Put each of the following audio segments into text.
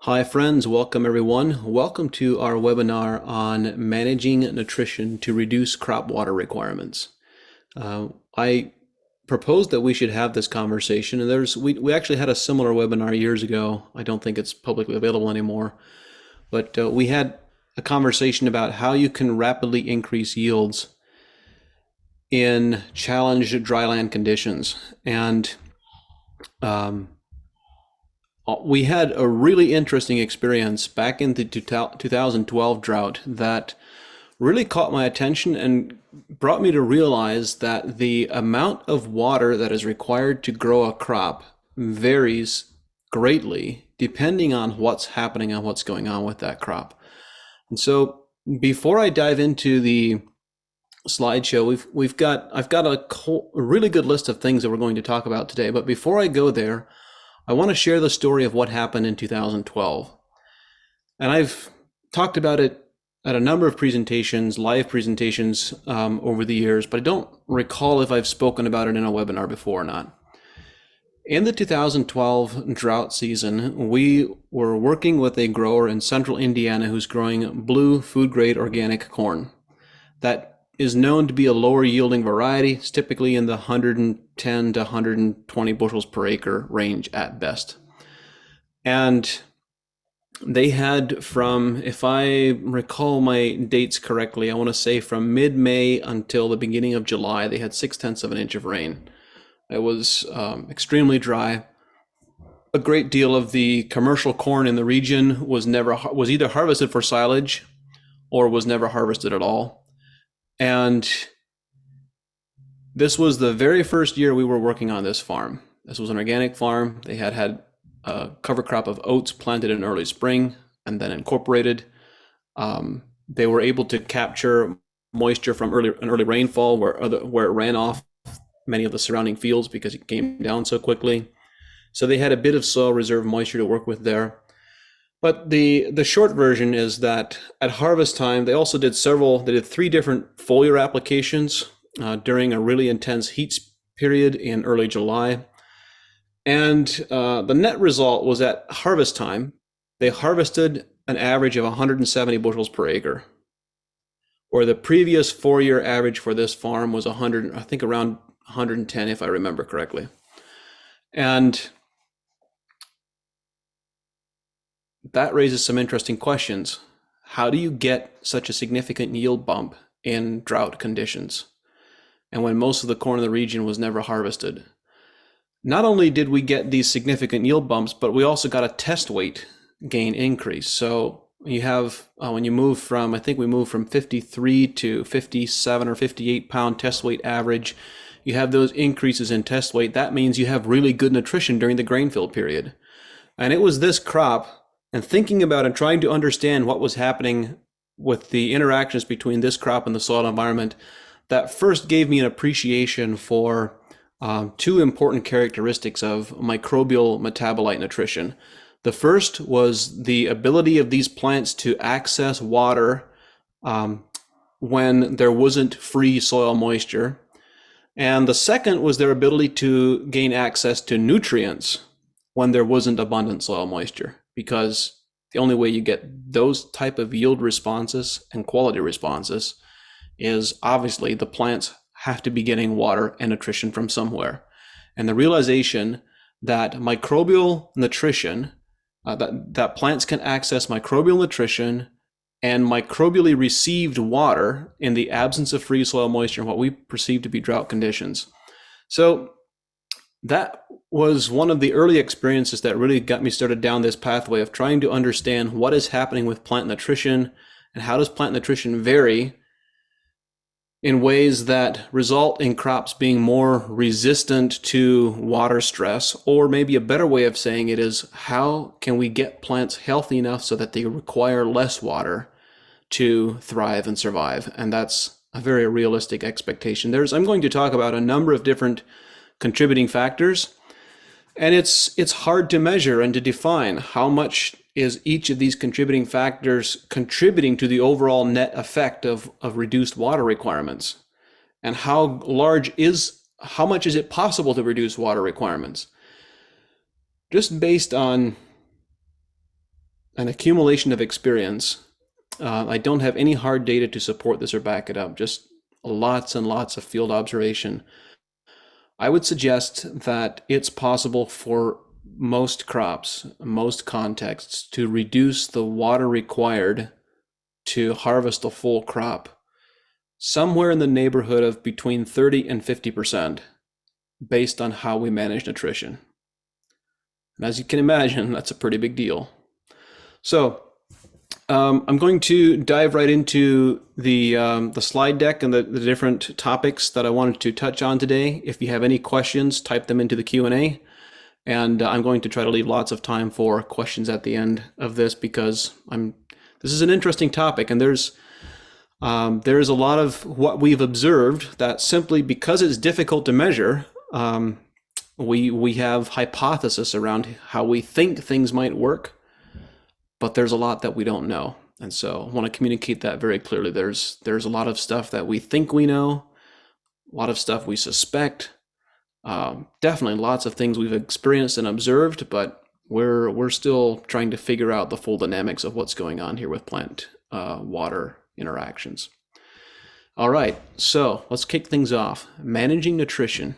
Hi friends, welcome everyone. Welcome to our webinar on managing nutrition to reduce crop water requirements. I proposed that we should have this conversation, and we actually had a similar webinar years ago. I don't think it's publicly available anymore, but we had a conversation about how you can rapidly increase yields in challenged dryland conditions. And we had a really interesting experience back in the 2012 drought that really caught my attention and brought me to realize that the amount of water that is required to grow a crop varies greatly depending on what's happening and what's going on with that crop. And so before I dive into the slideshow, I've got a really good list of things that we're going to talk about today. But before I go there, I want to share the story of what happened in 2012. And I've talked about it at a number of presentations, live presentations over the years, but I don't recall if I've spoken about it in a webinar before or not. In the 2012 drought season, we were working with a grower in central Indiana who's growing blue food-grade organic corn. That is known to be a lower yielding variety. It's typically in the 110 to 120 bushels per acre range at best. And they had from, if I recall my dates correctly, I want to say from mid-May until the beginning of July, they had 6/10 of an inch of rain. It was extremely dry. A great deal of the commercial corn in the region was either harvested for silage or was never harvested at all. And this was the very first year we were working on this farm. This was an organic farm. They had a cover crop of oats planted in early spring and then incorporated. They were able to capture moisture from an early rainfall where it ran off many of the surrounding fields because it came down so quickly. So they had a bit of soil reserve moisture to work with there. But the short version is that at harvest time, they did 3 different foliar applications during a really intense heat period in early July. And the net result was at harvest time, they harvested an average of 170 bushels per acre, where the previous 4-year average for this farm was around 110, if I remember correctly. And that raises some interesting questions. How do you get such a significant yield bump in drought conditions? And when most of the corn in the region was never harvested. Not only did we get these significant yield bumps, but we also got a test weight gain increase. So you have, when you move from, I think we moved from 53 to 57 or 58 pound test weight average, you have those increases in test weight. That means you have really good nutrition during the grain fill period. And it was this crop, and thinking about and trying to understand what was happening with the interactions between this crop and the soil environment, that first gave me an appreciation for 2 important characteristics of microbial metabolite nutrition. The first was the ability of these plants to access water when there wasn't free soil moisture. And the second was their ability to gain access to nutrients when there wasn't abundant soil moisture, because the only way you get those type of yield responses and quality responses is obviously the plants have to be getting water and nutrition from somewhere. And the realization that microbial nutrition, that plants can access microbial nutrition and microbially received water in the absence of free soil moisture in what we perceive to be drought conditions. So that was one of the early experiences that really got me started down this pathway of trying to understand what is happening with plant nutrition and how does plant nutrition vary in ways that result in crops being more resistant to water stress, or maybe a better way of saying it is, how can we get plants healthy enough so that they require less water to thrive and survive? And that's a very realistic expectation. I'm going to talk about a number of different contributing factors, and it's hard to measure and to define how much is each of these contributing factors contributing to the overall net effect of reduced water requirements, and how much is it possible to reduce water requirements. Just based on an accumulation of experience. I don't have any hard data to support this or back it up, just lots and lots of field observation. I would suggest that it's possible for most crops, most contexts, to reduce the water required to harvest a full crop somewhere in the neighborhood of between 30 and 50% based on how we manage nutrition. And as you can imagine, that's a pretty big deal. So I'm going to dive right into the slide deck and the different topics that I wanted to touch on today. If you have any questions, type them into the Q&A. And I'm going to try to leave lots of time for questions at the end of this because this is an interesting topic, and there's a lot of what we've observed that simply because it's difficult to measure, we have hypothesis around how we think things might work, but there's a lot that we don't know. And so I want to communicate that very clearly. There's a lot of stuff that we think we know, a lot of stuff we suspect, definitely lots of things we've experienced and observed, but we're still trying to figure out the full dynamics of what's going on here with plant water interactions. All right, so let's kick things off. Managing nutrition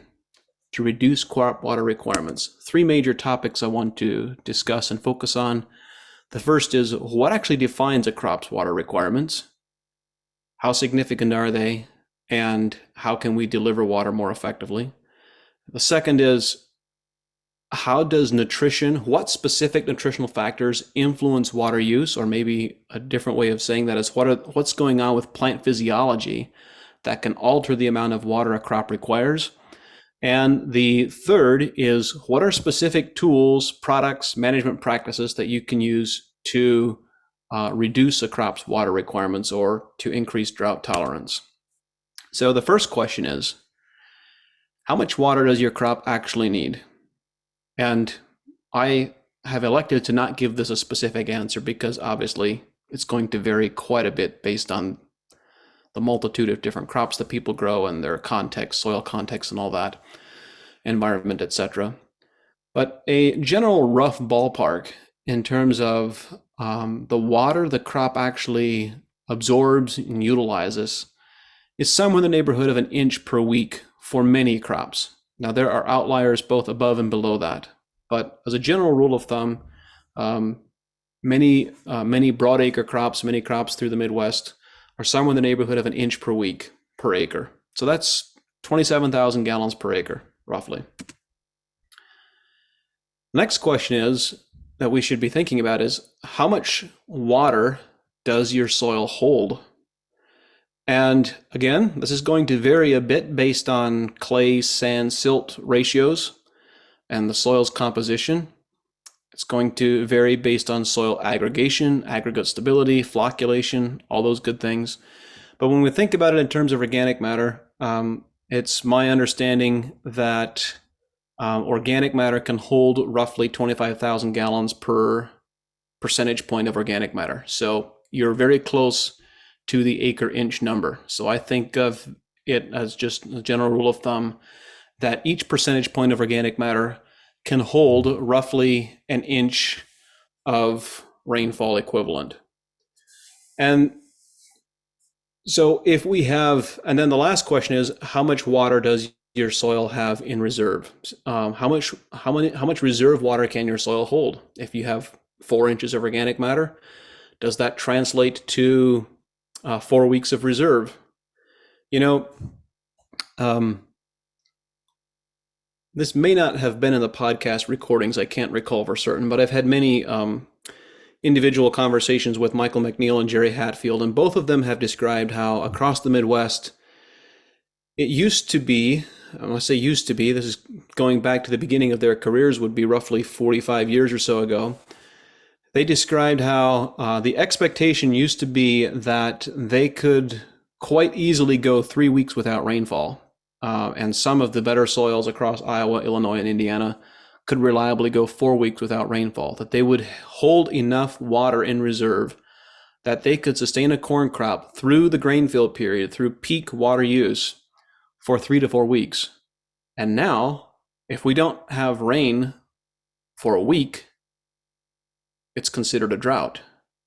to reduce crop water requirements. 3 major topics I want to discuss and focus on. The first is what actually defines a crop's water requirements? How significant are they? And how can we deliver water more effectively? The second is how does what specific nutritional factors influence water use? Or maybe a different way of saying that is what's going on with plant physiology that can alter the amount of water a crop requires? And the third is what are specific tools, products, management practices that you can use to reduce a crop's water requirements or to increase drought tolerance? So the first question is, how much water does your crop actually need? And I have elected to not give this a specific answer because obviously it's going to vary quite a bit based on the multitude of different crops that people grow and their context, soil context and all that, environment, etc. But a general rough ballpark in terms of the water the crop actually absorbs and utilizes is somewhere in the neighborhood of 1 inch per week for many crops. Now there are outliers both above and below that, but as a general rule of thumb, many broadacre crops, many crops through the Midwest are somewhere in the neighborhood of 1 inch per week per acre. So that's 27,000 gallons per acre, roughly. Next question is that we should be thinking about is how much water does your soil hold? And again, this is going to vary a bit based on clay, sand, silt ratios and the soil's composition. It's going to vary based on soil aggregation, aggregate stability, flocculation, all those good things. But when we think about it in terms of organic matter, it's my understanding that organic matter can hold roughly 25,000 gallons per percentage point of organic matter. So you're very close to the acre inch number. So I think of it as just a general rule of thumb that each percentage point of organic matter can hold roughly 1 inch of rainfall equivalent. And so if we have, and then the last question is, how much water does your soil have in reserve? How much reserve water can your soil hold? If you have 4 inches of organic matter, does that translate to 4 weeks of reserve? This may not have been in the podcast recordings, I can't recall for certain, but I've had many individual conversations with Michael McNeil and Jerry Hatfield, and both of them have described how across the Midwest, it used to be, I want to say used to be, this is going back to the beginning of their careers, would be roughly 45 years or so ago. They described how the expectation used to be that they could quite easily go 3 weeks without rainfall. And some of the better soils across Iowa, Illinois, and Indiana could reliably go 4 weeks without rainfall, that they would hold enough water in reserve that they could sustain a corn crop through the grain field period, through peak water use for 3 to 4 weeks. And now, if we don't have rain for a week, it's considered a drought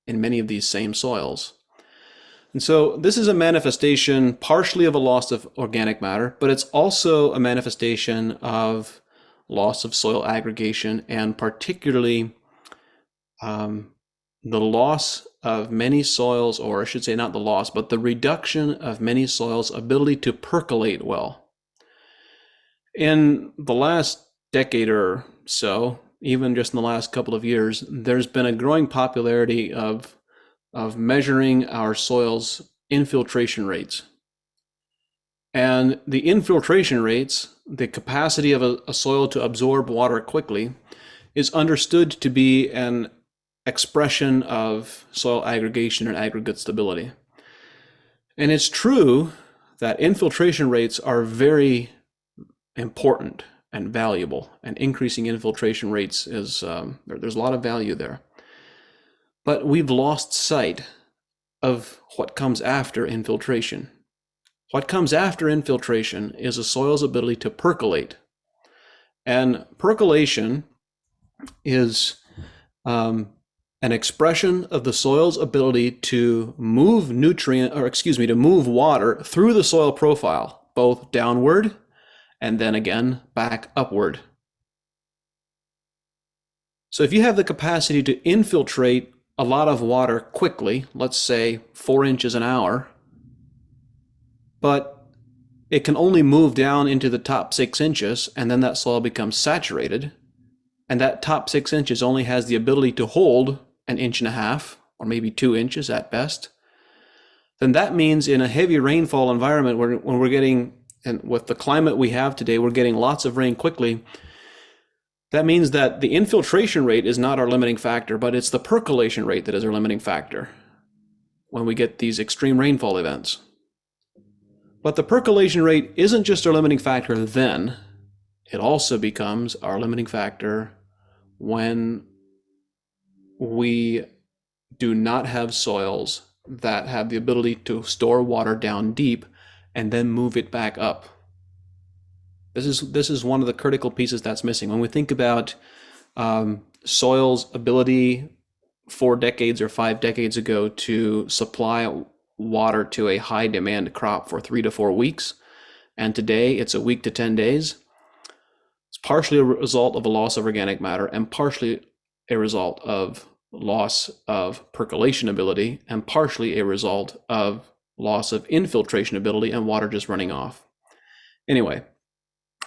in many of these same soils. And so this is a manifestation partially of a loss of organic matter, but it's also a manifestation of loss of soil aggregation, and particularly the loss of many soils, or I should say not the loss, but the reduction of many soils' ability to percolate well. In the last decade or so, even just in the last couple of years, there's been a growing popularity of measuring our soil's infiltration rates. And the infiltration rates, the capacity of a soil to absorb water quickly, is understood to be an expression of soil aggregation and aggregate stability. And it's true that infiltration rates are very important and valuable, and increasing infiltration rates is, there's a lot of value there. But we've lost sight of what comes after infiltration. What comes after infiltration is a soil's ability to percolate. And percolation is an expression of the soil's ability to move to move water through the soil profile, both downward and then again back upward. So if you have the capacity to infiltrate a lot of water quickly, let's say 4 inches an hour, but it can only move down into the top 6 inches, and then that soil becomes saturated, and that top 6 inches only has the ability to hold 1.5 inches, or maybe 2 inches at best, then that means in a heavy rainfall environment, when we're getting, and with the climate we have today, we're getting lots of rain quickly. That means that the infiltration rate is not our limiting factor, but it's the percolation rate that is our limiting factor when we get these extreme rainfall events. But the percolation rate isn't just our limiting factor then, it also becomes our limiting factor when we do not have soils that have the ability to store water down deep and then move it back up. This is one of the critical pieces that's missing. When we think about soil's ability 4 decades or 5 decades ago to supply water to a high demand crop for 3 to 4 weeks, and today it's a week to 10 days, it's partially a result of a loss of organic matter and partially a result of loss of percolation ability and partially a result of loss of infiltration ability and water just running off. Anyway,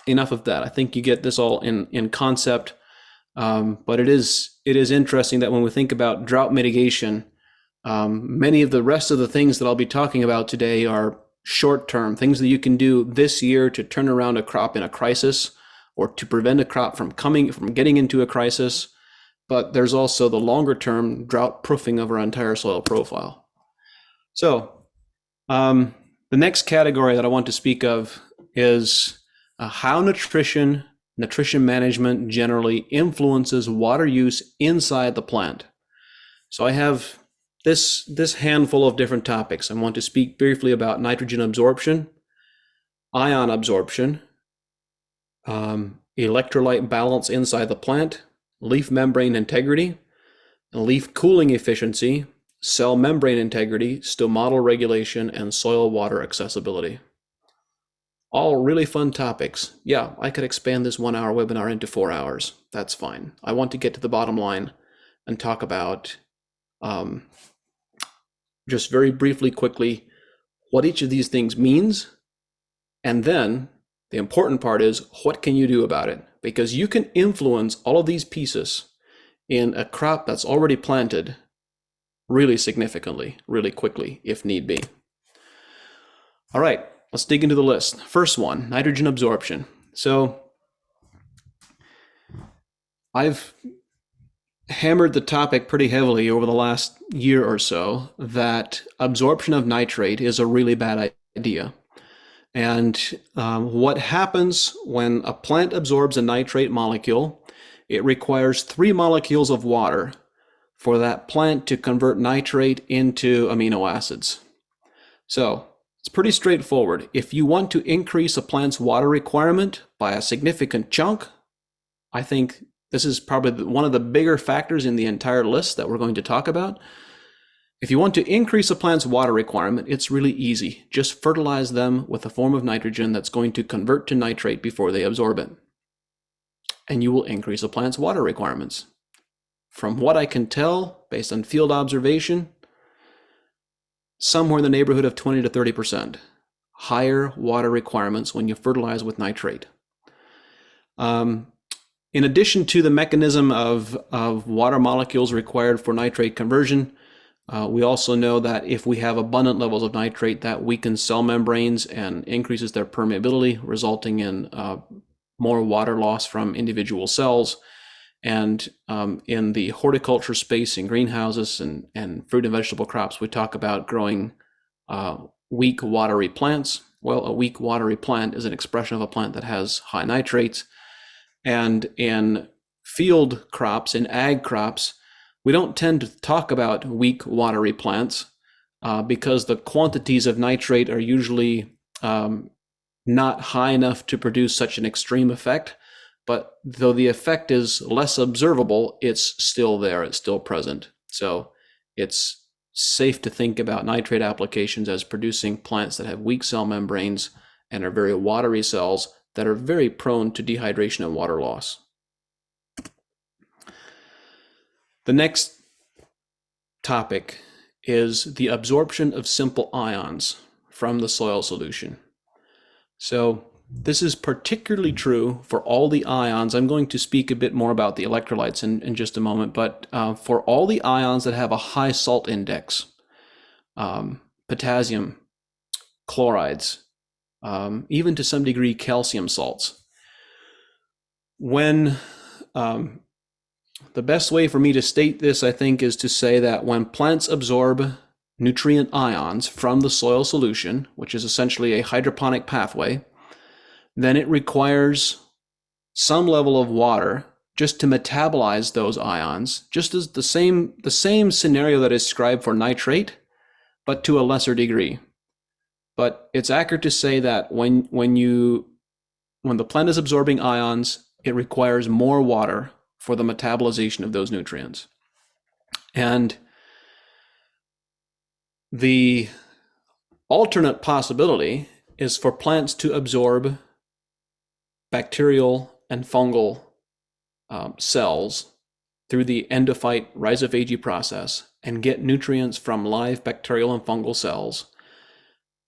enough of that. I think you get this all in concept, but it is interesting that when we think about drought mitigation, many of the rest of the things that I'll be talking about today are short-term, things that you can do this year to turn around a crop in a crisis or to prevent a crop from getting into a crisis. But there's also the longer-term drought proofing of our entire soil profile. So the next category that I want to speak of is how nutrition management generally influences water use inside the plant. So I have this handful of different topics. I want to speak briefly about nitrogen absorption, ion absorption, electrolyte balance inside the plant, leaf membrane integrity, leaf cooling efficiency, cell membrane integrity, stomatal regulation, and soil water accessibility. All really fun topics. Yeah, I could expand this 1-hour webinar into 4 hours. That's fine. I want to get to the bottom line and talk about just very briefly, quickly, what each of these things means. And then the important part is, what can you do about it? Because you can influence all of these pieces in a crop that's already planted really significantly, really quickly, if need be. All right, let's dig into the list. First one, nitrogen absorption. So I've hammered the topic pretty heavily over the last year or so that absorption of nitrate is a really bad idea. And what happens when a plant absorbs a nitrate molecule, it requires 3 molecules of water for that plant to convert nitrate into amino acids. So it's pretty straightforward. If you want to increase a plant's water requirement by a significant chunk, I think this is probably one of the bigger factors in the entire list that we're going to talk about. If you want to increase a plant's water requirement, it's really easy. Just fertilize them with a form of nitrogen that's going to convert to nitrate before they absorb it. And you will increase a plant's water requirements. From what I can tell, based on field observation, somewhere in the neighborhood of 20 to 30% higher water requirements when you fertilize with nitrate. In addition to the mechanism of water molecules required for nitrate conversion, we also know that if we have abundant levels of nitrate, that weakens cell membranes and increases their permeability, resulting in more water loss from individual cells. And in the horticulture space, in greenhouses and fruit and vegetable crops, we talk about growing weak watery plants. Well, a weak watery plant is an expression of a plant that has high nitrates. And in field crops, in ag crops, we don't tend to talk about weak watery plants because the quantities of nitrate are usually not high enough to produce such an extreme effect. But though the effect is less observable, it's still there, it's still present. So it's safe to think about nitrate applications as producing plants that have weak cell membranes and are very watery cells that are very prone to dehydration and water loss. The next topic is the absorption of simple ions from the soil solution. So this is particularly true for all the ions. I'm going to speak a bit more about the electrolytes in just a moment, but for all the ions that have a high salt index, potassium, chlorides, even to some degree calcium salts. When the best way for me to state this, I think, is to say that when plants absorb nutrient ions from the soil solution, which is essentially a hydroponic pathway, then it requires some level of water just to metabolize those ions, just as the same scenario that is described for nitrate, but to a lesser degree. But it's accurate to say that when the plant is absorbing ions, it requires more water for the metabolization of those nutrients. And the alternate possibility is for plants to absorb bacterial and fungal cells through the endophyte rhizophagy process and get nutrients from live bacterial and fungal cells.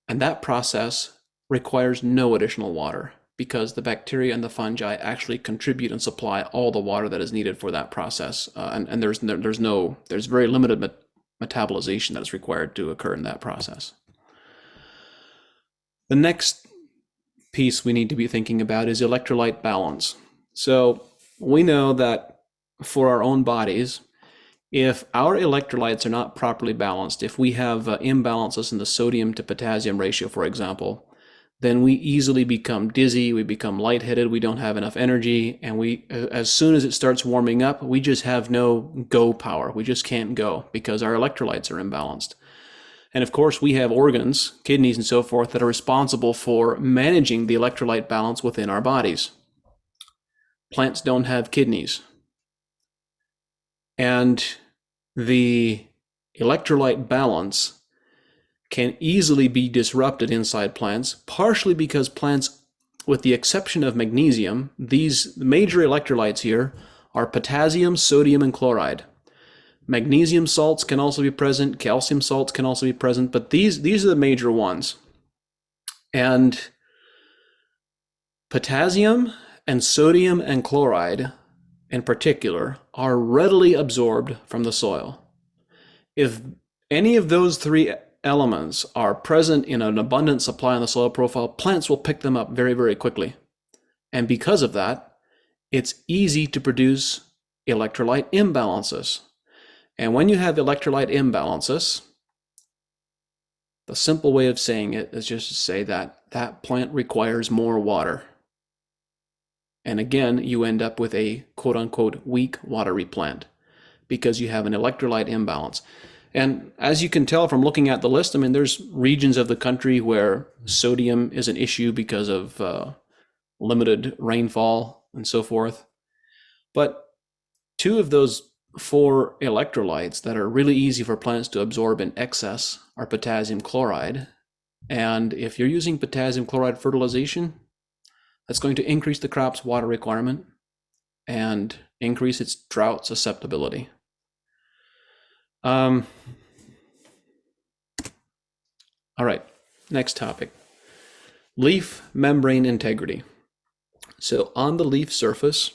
And that process requires no additional water because the bacteria and the fungi actually contribute and supply all the water that is needed for that process. And there's very limited metabolization that is required to occur in that process. The next piece we need to be thinking about is electrolyte balance. So we know that for our own bodies, if our electrolytes are not properly balanced, if we have imbalances in the sodium to potassium ratio, for example, then we easily become dizzy, we become lightheaded, we don't have enough energy, and as soon as it starts warming up, we just have no go power. We just can't go because our electrolytes are imbalanced. And of course, we have organs, kidneys and so forth, that are responsible for managing the electrolyte balance within our bodies. Plants don't have kidneys. And the electrolyte balance can easily be disrupted inside plants, partially because plants, with the exception of magnesium, these major electrolytes here are potassium, sodium, and chloride. Magnesium salts can also be present, calcium salts can also be present, but these are the major ones. And potassium and sodium and chloride in particular are readily absorbed from the soil. If any of those three elements are present in an abundant supply on the soil profile, plants will pick them up very, very quickly. And because of that, it's easy to produce electrolyte imbalances. And when you have electrolyte imbalances, the simple way of saying it is just to say that that plant requires more water. And again, you end up with a quote unquote weak watery plant because you have an electrolyte imbalance. And as you can tell from looking at the list, I mean, there's regions of the country where sodium is an issue because of limited rainfall and so forth. But two of those four electrolytes that are really easy for plants to absorb in excess are potassium chloride. And if you're using potassium chloride fertilization, that's going to increase the crop's water requirement and increase its drought susceptibility. All right, next topic. Leaf membrane integrity. So on the leaf surface,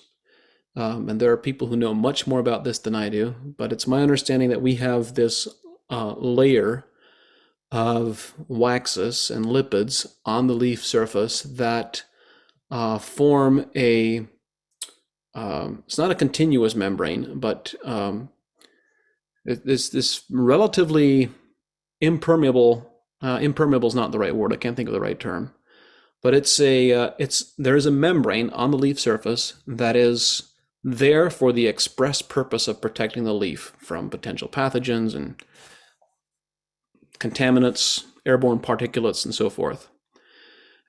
and there are people who know much more about this than I do, but it's my understanding that we have this layer of waxes and lipids on the leaf surface that form a, it's not a continuous membrane, but this relatively impermeable, impermeable is not the right word, I can't think of the right term, but there is a membrane on the leaf surface that is there for the express purpose of protecting the leaf from potential pathogens and contaminants, airborne particulates, and so forth.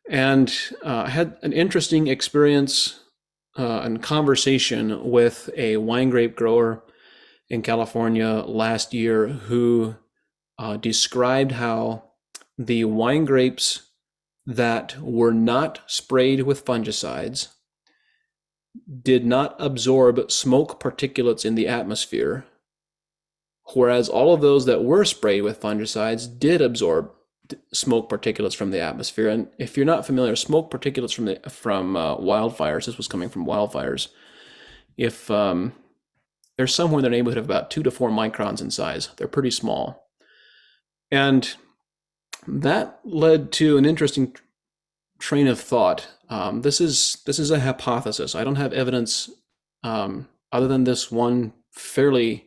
And I had an interesting experience and conversation with a wine grape grower in California last year who described how the wine grapes that were not sprayed with fungicides did not absorb smoke particulates in the atmosphere, whereas all of those that were sprayed with fungicides did absorb smoke particulates from the atmosphere. And if you're not familiar, smoke particulates from wildfires, this was coming from wildfires, if they're somewhere in the neighborhood of about 2 to 4 microns in size, they're pretty small. And that led to an interesting train of thought. This is a hypothesis. I don't have evidence other than this one fairly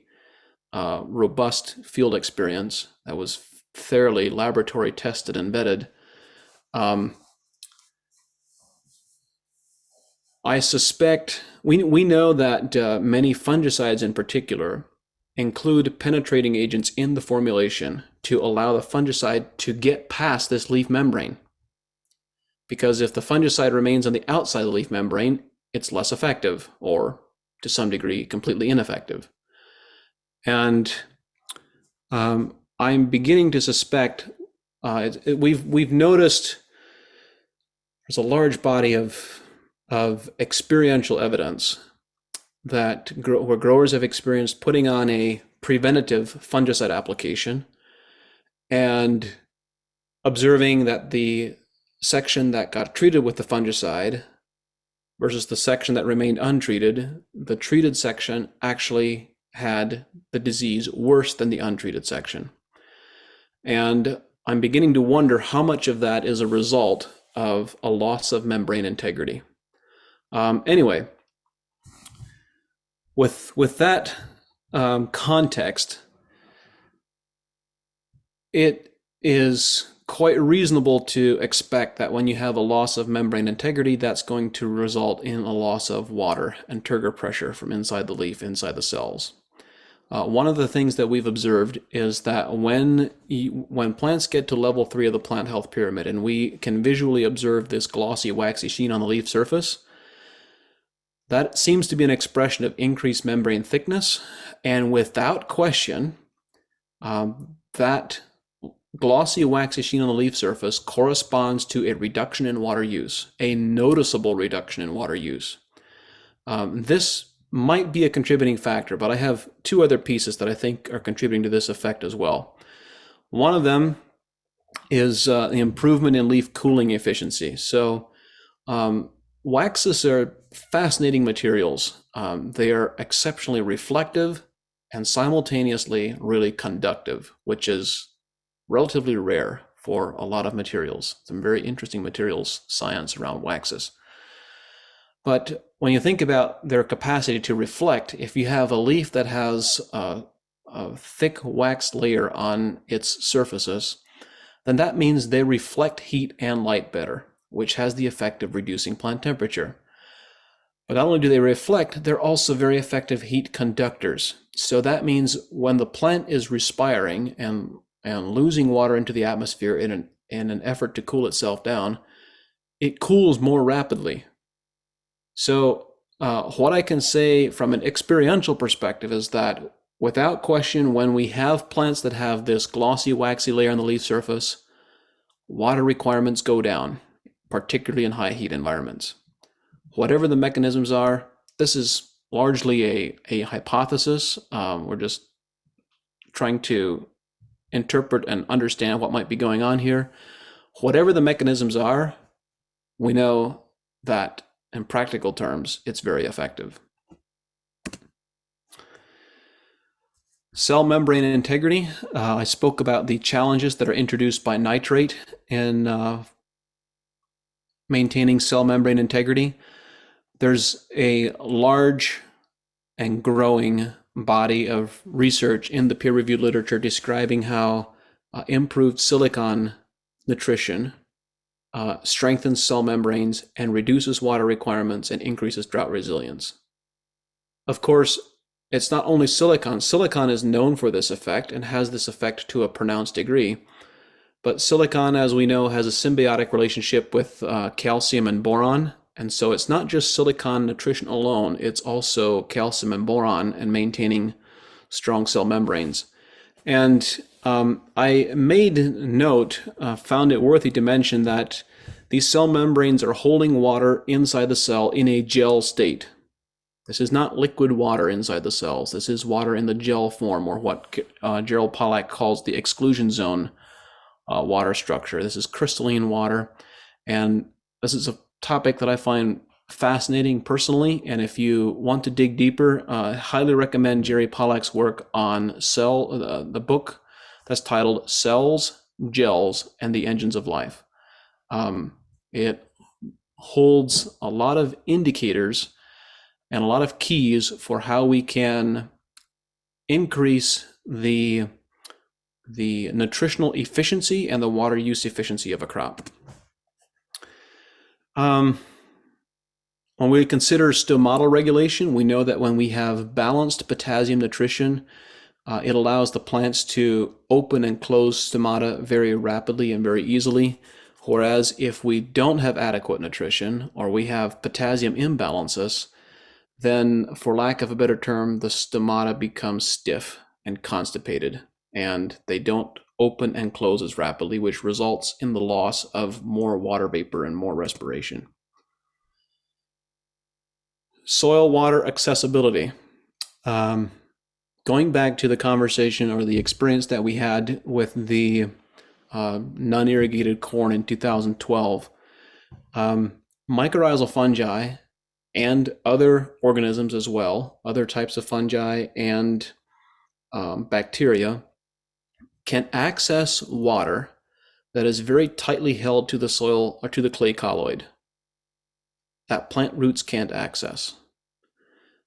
robust field experience that was thoroughly laboratory tested and vetted. I suspect we know that many fungicides in particular include penetrating agents in the formulation to allow the fungicide to get past this leaf membrane. Because if the fungicide remains on the outside of the leaf membrane, it's less effective, or to some degree, completely ineffective. And I'm beginning to suspect, we've noticed there's a large body of experiential evidence that where growers have experienced putting on a preventative fungicide application and observing that the section that got treated with the fungicide versus the section that remained untreated, the treated section actually had the disease worse than the untreated section. And I'm beginning to wonder how much of that is a result of a loss of membrane integrity. Anyway, with that context, it is quite reasonable to expect that when you have a loss of membrane integrity, that's going to result in a loss of water and turgor pressure from inside the leaf, inside the cells. One of the things that we've observed is that when plants get to level 3 of the plant health pyramid, and we can visually observe this glossy, waxy sheen on the leaf surface, that seems to be an expression of increased membrane thickness, and without question, that glossy, waxy sheen on the leaf surface corresponds to a reduction in water use, a noticeable reduction in water use. This might be a contributing factor, but I have 2 other pieces that I think are contributing to this effect as well. One of them is the improvement in leaf cooling efficiency. So waxes are fascinating materials. They are exceptionally reflective and simultaneously really conductive, which is relatively rare for a lot of materials. Some very interesting materials science around waxes. But when you think about their capacity to reflect, if you have a leaf that has a thick wax layer on its surfaces, then that means they reflect heat and light better, which has the effect of reducing plant temperature. But not only do they reflect, they're also very effective heat conductors. So that means when the plant is respiring and losing water into the atmosphere in an effort to cool itself down, it cools more rapidly. So what I can say from an experiential perspective is that without question, when we have plants that have this glossy, waxy layer on the leaf surface, water requirements go down, particularly in high heat environments. Whatever the mechanisms are, this is largely a hypothesis. We're just trying to interpret and understand what might be going on here. Whatever the mechanisms are, we know that in practical terms, it's very effective. Cell membrane integrity. I spoke about the challenges that are introduced by nitrate in maintaining cell membrane integrity. There's a large and growing body of research in the peer-reviewed literature describing how improved silicon nutrition strengthens cell membranes and reduces water requirements and increases drought resilience. Of course, it's not only silicon. Silicon is known for this effect and has this effect to a pronounced degree. But silicon, as we know, has a symbiotic relationship with calcium and boron. And so it's not just silicon nutrition alone, it's also calcium and boron and maintaining strong cell membranes. And I made note, found it worthy to mention that these cell membranes are holding water inside the cell in a gel state. This is not liquid water inside the cells. This is water in the gel form, or what Gerald Pollack calls the exclusion zone water structure. This is crystalline water, and this is a topic that I find fascinating personally. And if you want to dig deeper, I highly recommend Jerry Pollack's work on the book that's titled Cells, Gels, and the Engines of Life. It holds a lot of indicators and a lot of keys for how we can increase the nutritional efficiency and the water use efficiency of a crop. When we consider stomatal regulation, we know that when we have balanced potassium nutrition, it allows the plants to open and close stomata very rapidly and very easily. Whereas if we don't have adequate nutrition, or we have potassium imbalances, then, for lack of a better term, the stomata become stiff and constipated, and they don't open and close as rapidly, which results in the loss of more water vapor and more respiration. Soil water accessibility. Going back to the conversation or the experience that we had with the non-irrigated corn in 2012, mycorrhizal fungi and other organisms as well, other types of fungi and bacteria, can access water that is very tightly held to the soil or to the clay colloid that plant roots can't access.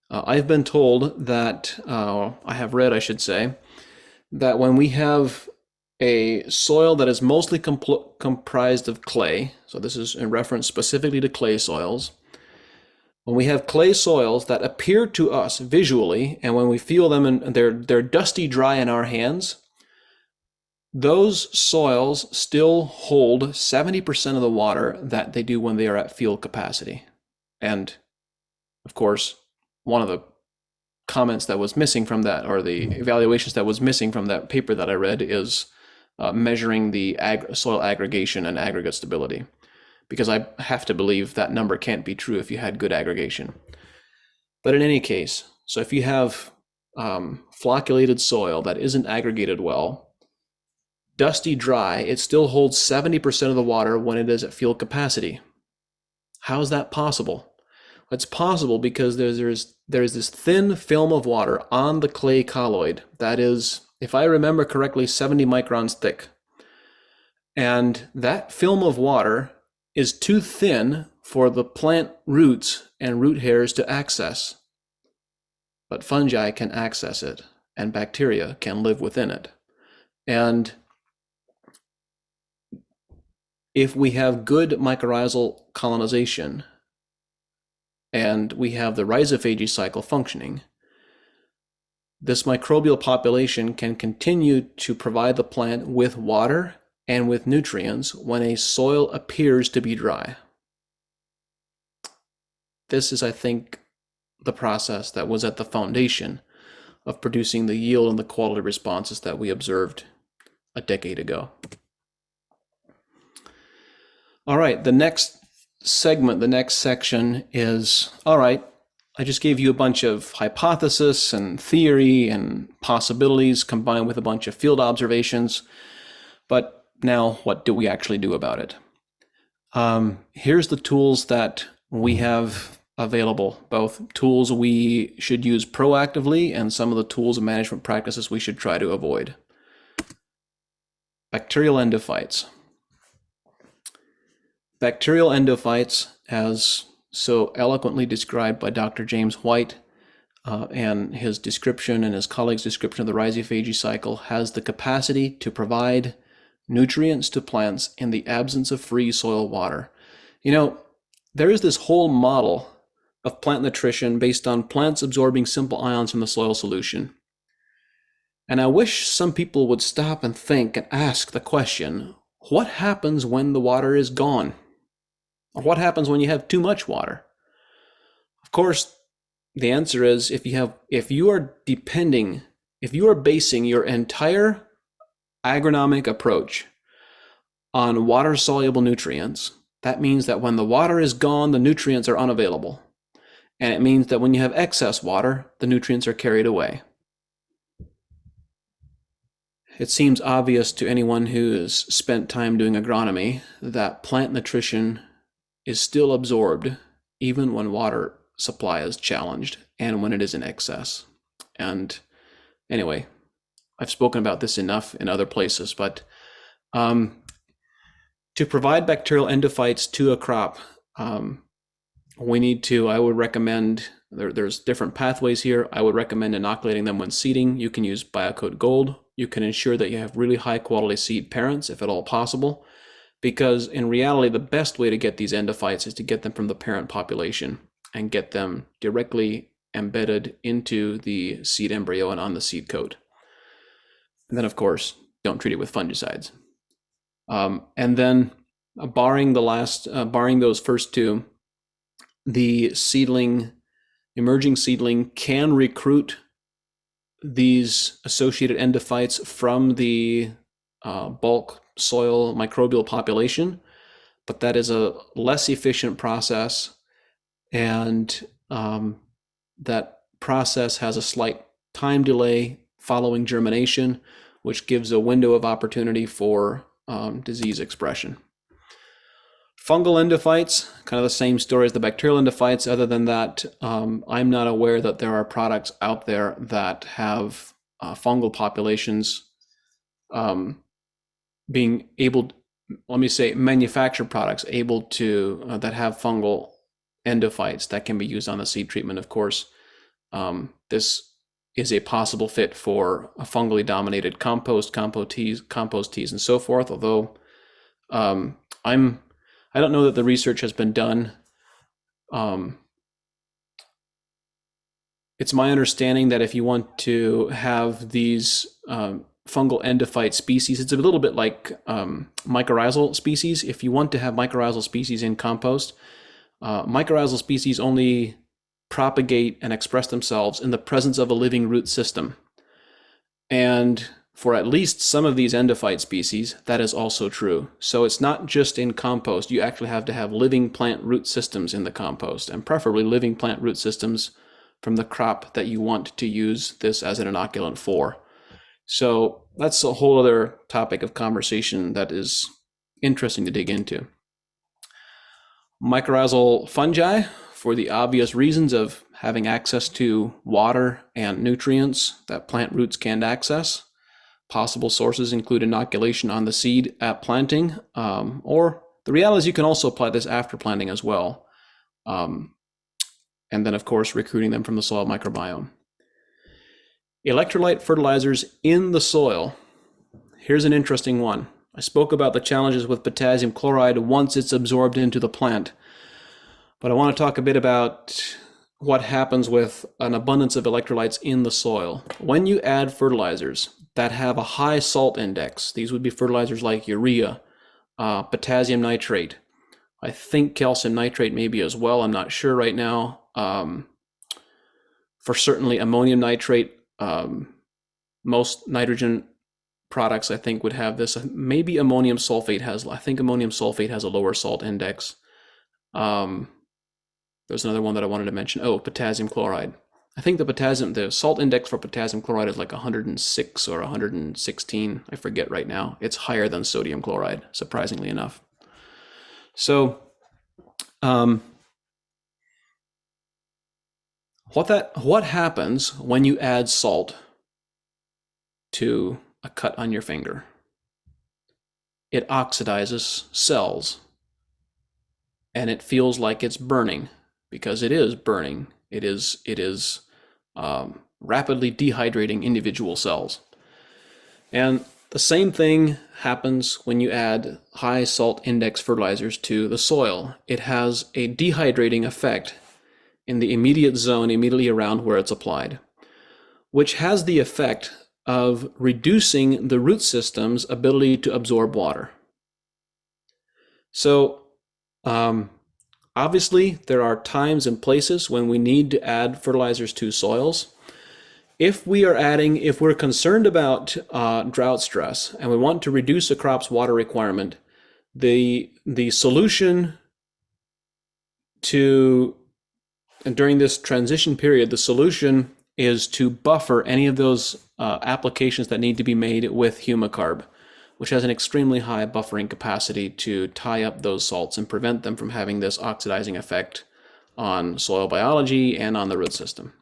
I've been told that, I have read, I should say, that when we have a soil that is mostly comprised of clay, so this is in reference specifically to clay soils, when we have clay soils that appear to us visually, and when we feel them and they're dusty dry in our hands, those soils still hold 70% of the water that they do when they are at field capacity. And of course, one of the comments that was missing from that, or the evaluations that was missing from that paper that I read, is measuring the soil aggregation and aggregate stability, because I have to believe that number can't be true if you had good aggregation. But in any case, so if you have flocculated soil that isn't aggregated well, dusty dry, it still holds 70% of the water when it is at field capacity. How is that possible? It's possible because there's this thin film of water on the clay colloid that is, if I remember correctly, 70 microns thick. And that film of water is too thin for the plant roots and root hairs to access. But fungi can access it, and bacteria can live within it. And if we have good mycorrhizal colonization, and we have the rhizophagy cycle functioning, this microbial population can continue to provide the plant with water and with nutrients when a soil appears to be dry. This is, I think, the process that was at the foundation of producing the yield and the quality responses that we observed a decade ago. All right, the next segment, the next section is, all right, I just gave you a bunch of hypothesis and theory and possibilities combined with a bunch of field observations, but now what do we actually do about it? Here's the tools that we have available, both tools we should use proactively and some of the tools and management practices we should try to avoid. Bacterial endophytes. Bacterial endophytes, as so eloquently described by Dr. James White and his description and his colleagues' description of the rhizophagy cycle, has the capacity to provide nutrients to plants in the absence of free soil water. You know, there is this whole model of plant nutrition based on plants absorbing simple ions from the soil solution. And I wish some people would stop and think and ask the question, what happens when the water is gone? Or what happens when you have too much water? Of course, the answer is if you are basing your entire agronomic approach on water-soluble nutrients, that means that when the water is gone, the nutrients are unavailable. And it means that when you have excess water, the nutrients are carried away. It seems obvious to anyone who has spent time doing agronomy that plant nutrition is still absorbed even when water supply is challenged and when it is in excess. And anyway, I've spoken about this enough in other places, but to provide bacterial endophytes to a crop, I would recommend, there's different pathways here. I would recommend inoculating them when seeding. You can use BioCoat Gold. You can ensure that you have really high quality seed parents, if at all possible, because in reality, the best way to get these endophytes is to get them from the parent population and get them directly embedded into the seed embryo and on the seed coat. And then, of course, don't treat it with fungicides. And then, barring those first two, the emerging seedling can recruit these associated endophytes from the bulk soil microbial population, but that is a less efficient process, and that process has a slight time delay following germination, which gives a window of opportunity for disease expression. Fungal endophytes, kind of the same story as the bacterial endophytes. Other than that, I'm not aware that there are products out there that have fungal populations being able, manufactured products able to, that have fungal endophytes that can be used on the seed treatment. Of course, this is a possible fit for a fungally dominated compost teas, and so forth. Although I don't know that the research has been done. It's my understanding that if you want to have these fungal endophyte species, it's a little bit like mycorrhizal species. If you want to have mycorrhizal species in compost, mycorrhizal species only propagate and express themselves in the presence of a living root system. And for at least some of these endophyte species, that is also true. So it's not just in compost. You actually have to have living plant root systems in the compost, and preferably living plant root systems from the crop that you want to use this as an inoculant for. So that's a whole other topic of conversation that is interesting to dig into. Mycorrhizal fungi, for the obvious reasons of having access to water and nutrients that plant roots can't access. Possible sources include inoculation on the seed at planting, or the reality is you can also apply this after planting as well. And then, of course, recruiting them from the soil microbiome. Electrolyte fertilizers in the soil. Here's an interesting one. I spoke about the challenges with potassium chloride once it's absorbed into the plant. But I want to talk a bit about what happens with an abundance of electrolytes in the soil. When you add fertilizers that have a high salt index, these would be fertilizers like urea, potassium nitrate, I think calcium nitrate maybe as well, I'm not sure right now, For certainly ammonium nitrate, most nitrogen products I think would have this. Maybe ammonium sulfate has, I think ammonium sulfate has a lower salt index. There's another one that I wanted to mention. Oh, potassium chloride. I think the salt index for potassium chloride is like 106 or 116. I forget right now. It's higher than sodium chloride, surprisingly enough. So, what happens when you add salt to a cut on your finger? It oxidizes cells, and it feels like it's burning, because it is burning. It is rapidly dehydrating individual cells. And the same thing happens when you add high salt index fertilizers to the soil. It has a dehydrating effect in the immediate zone immediately around where it's applied, which has the effect of reducing the root system's ability to absorb water. So obviously, there are times and places when we need to add fertilizers to soils. If we're concerned about drought stress and we want to reduce a crop's water requirement, the solution during this transition period, the solution is to buffer any of those applications that need to be made with humicarb, which has an extremely high buffering capacity to tie up those salts and prevent them from having this oxidizing effect on soil biology and on the root system.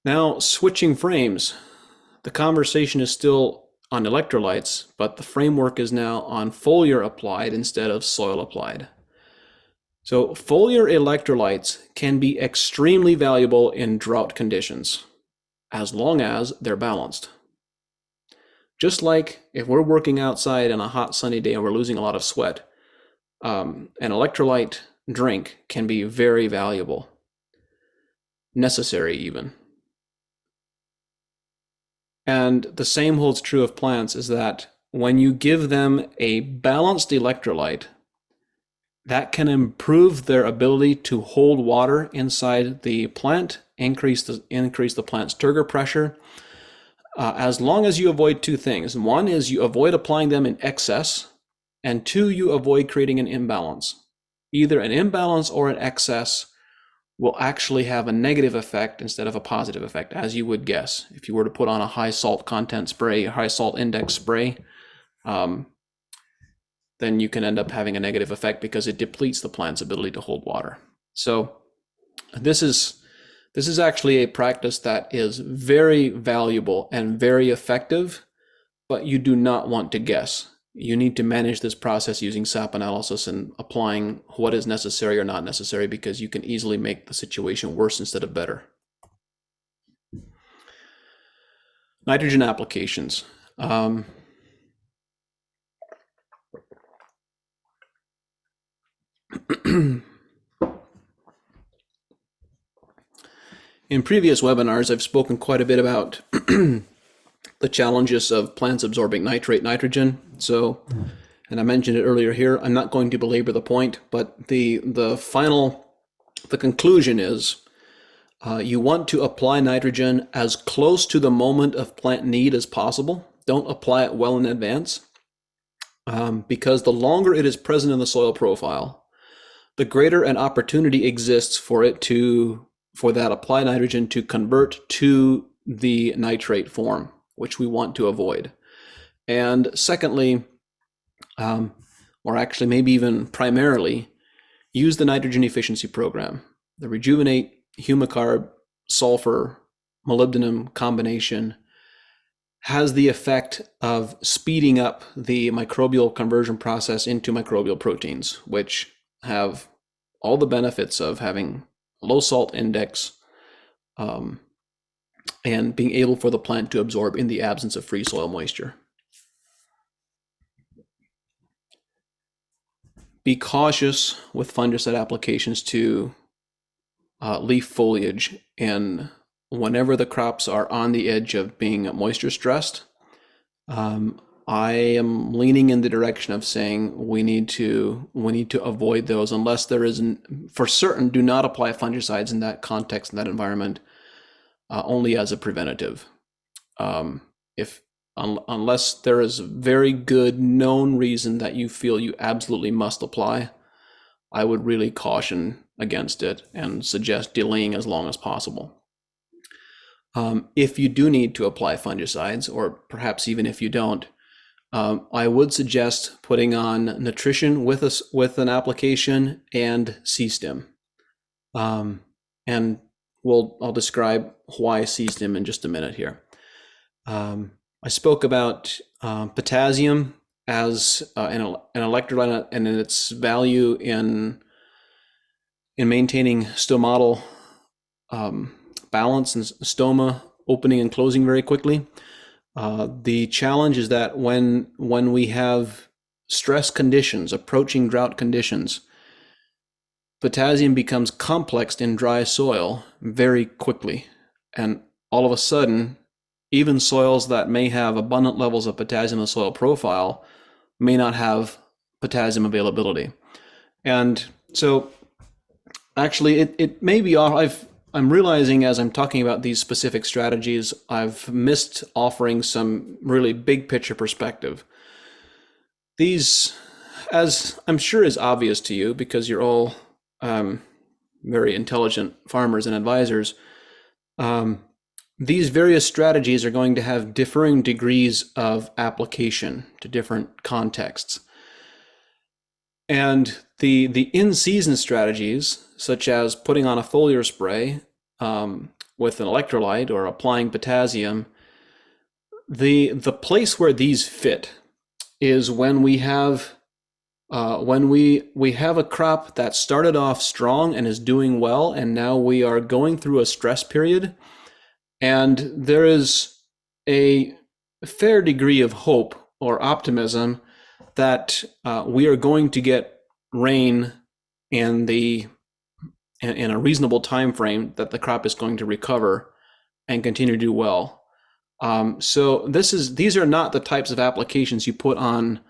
Now, switching frames. The conversation is still on electrolytes, but the framework is now on foliar applied instead of soil applied. So foliar electrolytes can be extremely valuable in drought conditions, as long as they're balanced. Just like if we're working outside on a hot sunny day and we're losing a lot of sweat, an electrolyte drink can be very valuable, necessary even. And the same holds true of plants, is that when you give them a balanced electrolyte, that can improve their ability to hold water inside the plant, increase the plant's turgor pressure, as long as you avoid two things. One is you avoid applying them in excess, and two, you avoid creating an imbalance. Either an imbalance or an excess will actually have a negative effect instead of a positive effect, as you would guess. If you were to put on a high salt content spray, a high salt index spray, then you can end up having a negative effect because it depletes the plant's ability to hold water. So this is actually a practice that is very valuable and very effective, but you do not want to guess. You need to manage this process using SAP analysis and applying what is necessary or not necessary, because you can easily make the situation worse instead of better. Nitrogen applications. In previous webinars, I've spoken quite a bit about the challenges of plants absorbing nitrogen. So, and I mentioned it earlier here, I'm not going to belabor the point, but the conclusion is you want to apply nitrogen as close to the moment of plant need as possible. Don't apply it well in advance, because the longer it is present in the soil profile, the greater an opportunity exists for that applied nitrogen to convert to the nitrate form, which we want to avoid. And secondly, or actually maybe even primarily, use the nitrogen efficiency program. The rejuvenate, humicarb, sulfur, molybdenum combination has the effect of speeding up the microbial conversion process into microbial proteins, which have all the benefits of having low salt index, and being able for the plant to absorb in the absence of free soil moisture. Be cautious with fungicide applications to leaf foliage, and whenever the crops are on the edge of being moisture stressed, I am leaning in the direction of saying we need to avoid those unless there is for certain. Do not apply fungicides in that context, in that environment, only as a preventative. If unless there is a very good known reason that you feel you absolutely must apply, I would really caution against it and suggest delaying as long as possible. If you do need to apply fungicides, or perhaps even if you don't, I would suggest putting on nutrition with an application and C-stim. And I'll describe why C-stim in just a minute here. I spoke about potassium as an electrolyte and in its value in maintaining stomatal balance and stoma opening and closing very quickly. The challenge is that when we have stress conditions, approaching drought conditions, potassium becomes complexed in dry soil very quickly. And all of a sudden, even soils that may have abundant levels of potassium in the soil profile may not have potassium availability. And so actually it may be off. I'm realizing as I'm talking about these specific strategies, I've missed offering some really big picture perspective. These, as I'm sure is obvious to you because you're all very intelligent farmers and advisors, these various strategies are going to have differing degrees of application to different contexts. And the in-season strategies, such as putting on a foliar spray with an electrolyte or applying potassium, the place where these fit is when we have a crop that started off strong and is doing well, and now we are going through a stress period, and there is a fair degree of hope or optimism that we are going to get rain in a reasonable time frame, that the crop is going to recover and continue to do well. So these are not the types of applications you put on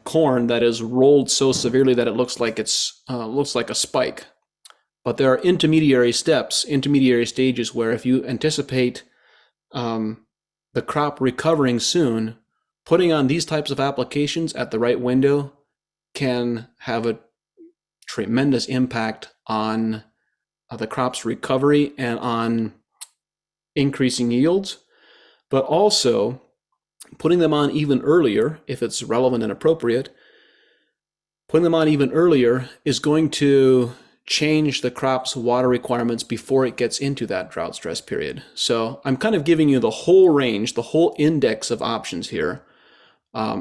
corn that is rolled so severely that it looks like a spike. But there are intermediary stages where if you anticipate the crop recovering soon, putting on these types of applications at the right window can have a tremendous impact on the crop's recovery and on increasing yields, but also putting them on even earlier, if it's relevant and appropriate, putting them on even earlier is going to change the crop's water requirements before it gets into that drought stress period. So I'm kind of giving you the whole range, the whole index of options here.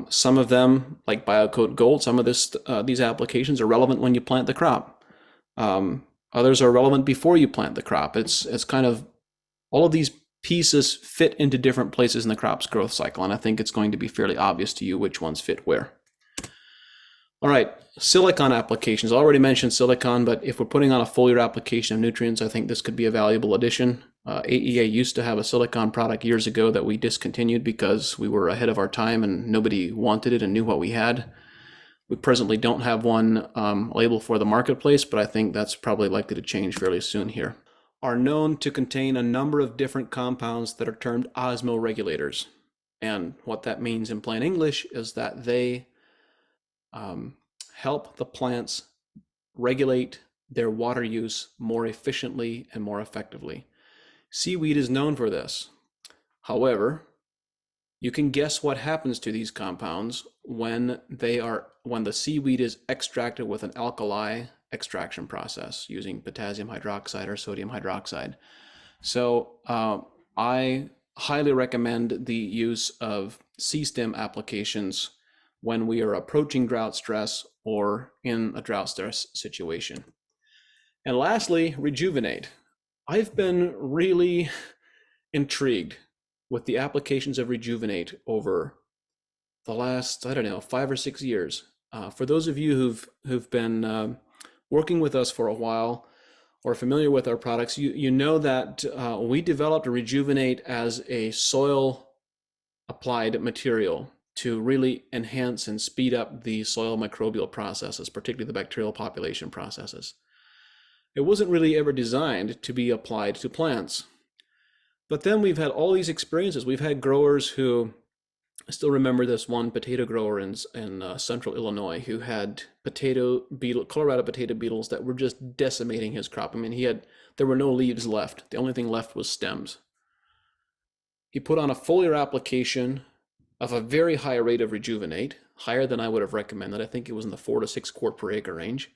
Some of them, like BioCoat Gold, some of these applications are relevant when you plant the crop. Others are relevant before you plant the crop. It's kind of all of these pieces fit into different places in the crop's growth cycle, and I think it's going to be fairly obvious to you which ones fit where. All right, silicon applications. I already mentioned silicon, but if we're putting on a foliar application of nutrients, I think this could be a valuable addition. AEA used to have a silicon product years ago that we discontinued because we were ahead of our time and nobody wanted it and knew what we had. We presently don't have one label for the marketplace, but I think that's probably likely to change fairly soon here. Are known to contain a number of different compounds that are termed osmoregulators. And what that means in plain English is that they help the plants regulate their water use more efficiently and more effectively. Seaweed is known for this. However, you can guess what happens to these compounds when the seaweed is extracted with an alkali extraction process using potassium hydroxide or sodium hydroxide. So I highly recommend the use of C-stim applications when we are approaching drought stress or in a drought stress situation. And lastly, rejuvenate. I've been really intrigued with the applications of rejuvenate over the last, 5 or 6 years. For those of you who've been working with us for a while or familiar with our products, you know that we developed a rejuvenate as a soil applied material to really enhance and speed up the soil microbial processes, particularly the bacterial population processes. It wasn't really ever designed to be applied to plants. But then we've had all these experiences. We've had growers who, I still remember this one potato grower in central Illinois who had Colorado potato beetles that were just decimating his crop. I mean, there were no leaves left. The only thing left was stems. He put on a foliar application of a very high rate of rejuvenate, higher than I would have recommended. I think it was in the 4 to 6 quart per acre range.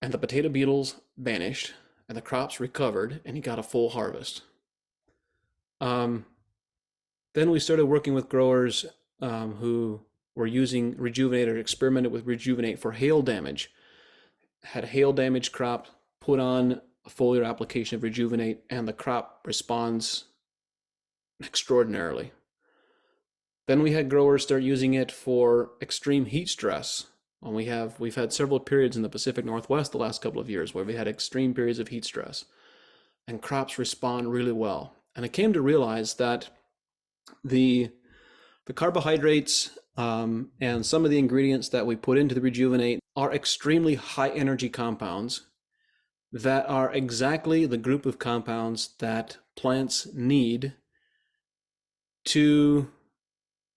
And the potato beetles vanished, and the crops recovered, and he got a full harvest. Then we started working with growers who were using rejuvenate or experimented with rejuvenate for hail damage. Had a hail damaged crop, put on a foliar application of rejuvenate, and the crop responds extraordinarily. Then we had growers start using it for extreme heat stress. And we've had several periods in the Pacific Northwest the last couple of years where we had extreme periods of heat stress, and crops respond really well. And I came to realize that the carbohydrates and some of the ingredients that we put into the rejuvenate are extremely high energy compounds that are exactly the group of compounds that plants need to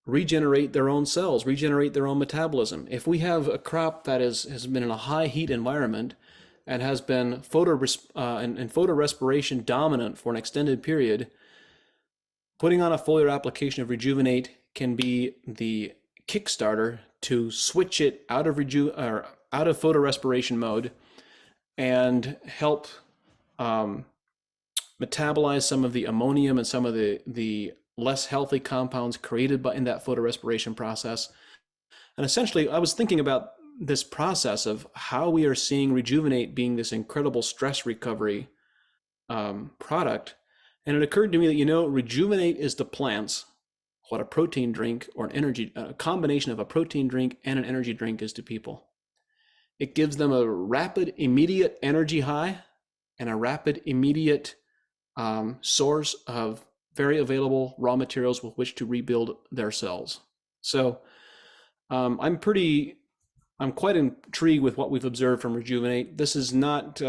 regenerate their own cells, regenerate their own metabolism. If we have a crop that has been in a high heat environment and has been photorespiration dominant for an extended period, putting on a foliar application of rejuvenate can be the kickstarter to switch it out of photorespiration mode and help metabolize some of the ammonium and some of the less healthy compounds created in that photorespiration process. And essentially, I was thinking about this process of how we are seeing rejuvenate being this incredible stress recovery product. And it occurred to me that, rejuvenate is to plants what a protein drink or a combination of a protein drink and an energy drink is to people. It gives them a rapid, immediate energy high and a rapid, immediate source of very available raw materials with which to rebuild their cells. So I'm quite intrigued with what we've observed from rejuvenate. This is not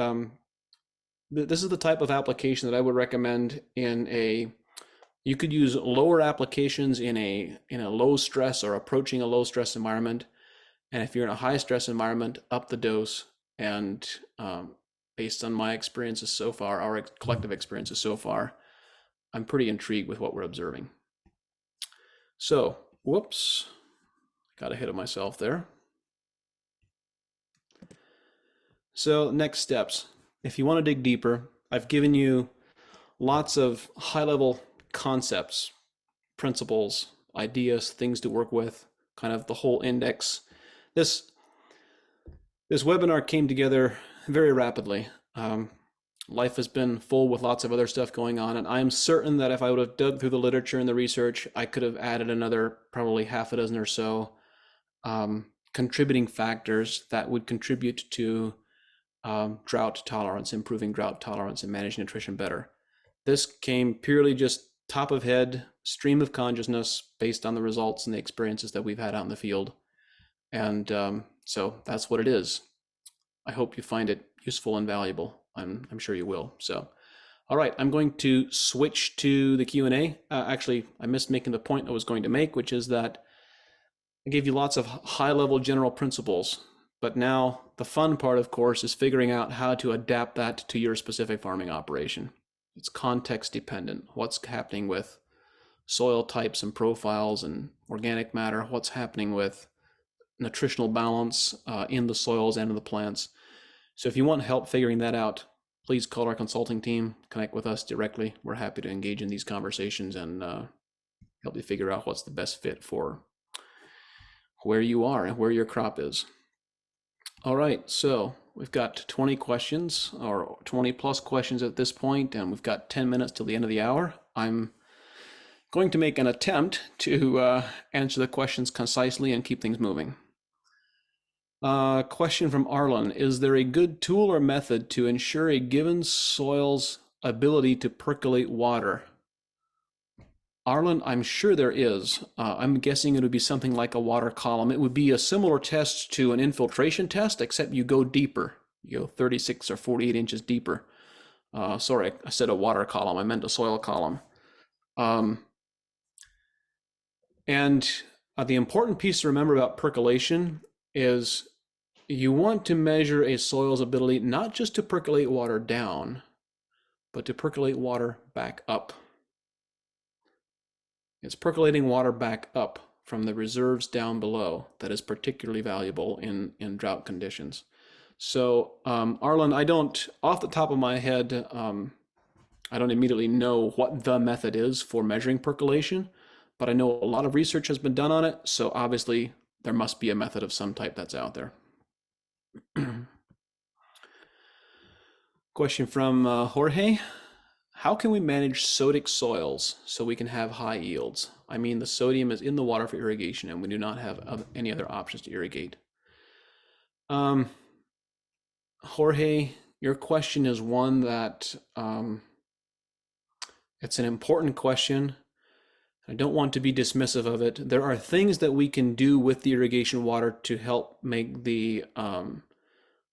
this is the type of application that I would recommend you could use lower applications in a low stress or approaching a low stress environment. And if you're in a high stress environment, up the dose. And based on my experiences so far, our collective experiences so far, I'm pretty intrigued with what we're observing. So, whoops, got ahead of myself there. So next steps. If you want to dig deeper, I've given you lots of high-level concepts, principles, ideas, things to work with, kind of the whole index. This webinar came together very rapidly. Life has been full with lots of other stuff going on, and I'm certain that if I would have dug through the literature and the research, I could have added another probably half a dozen or so contributing factors that would contribute to drought tolerance, improving drought tolerance, and managing nutrition better. This came purely just top of head, stream of consciousness based on the results and the experiences that we've had out in the field. And so that's what it is. I hope you find it useful and valuable. I'm sure you will. So, all right, I'm going to switch to the Q&A. Actually, I missed making the point I was going to make, which is that I gave you lots of high-level general principles, but now the fun part, of course, is figuring out how to adapt that to your specific farming operation. It's context dependent. What's happening with soil types and profiles and organic matter? What's happening with nutritional balance in the soils and in the plants? So if you want help figuring that out, please call our consulting team, connect with us directly. We're happy to engage in these conversations and help you figure out what's the best fit for where you are and where your crop is. All right, so we've got 20 questions or 20 plus questions at this point, and we've got 10 minutes till the end of the hour. I'm going to make an attempt to answer the questions concisely and keep things moving. Question from Arlen. Is there a good tool or method to ensure a given soil's ability to percolate water? Arlen, I'm sure there is. I'm guessing it would be something like a water column. It would be a similar test to an infiltration test, except you go deeper. You go 36 or 48 inches deeper. Sorry, I said a water column. I meant a soil column. Um, and the important piece to remember about percolation is you want to measure a soil's ability not just to percolate water down, but to percolate water back up. It's percolating water back up from the reserves down below that is particularly valuable in drought conditions. So, Arlen, I don't, off the top of my head, I don't immediately know what the method is for measuring percolation, but I know a lot of research has been done on it. So obviously there must be a method of some type that's out there. Question from Jorge. How can we manage sodic soils so we can have high yields? I mean, the sodium is in the water for irrigation and we do not have any other options to irrigate. Jorge, your question is one that it's an important question. I don't want to be dismissive of it. There are things that we can do with the irrigation water to help make the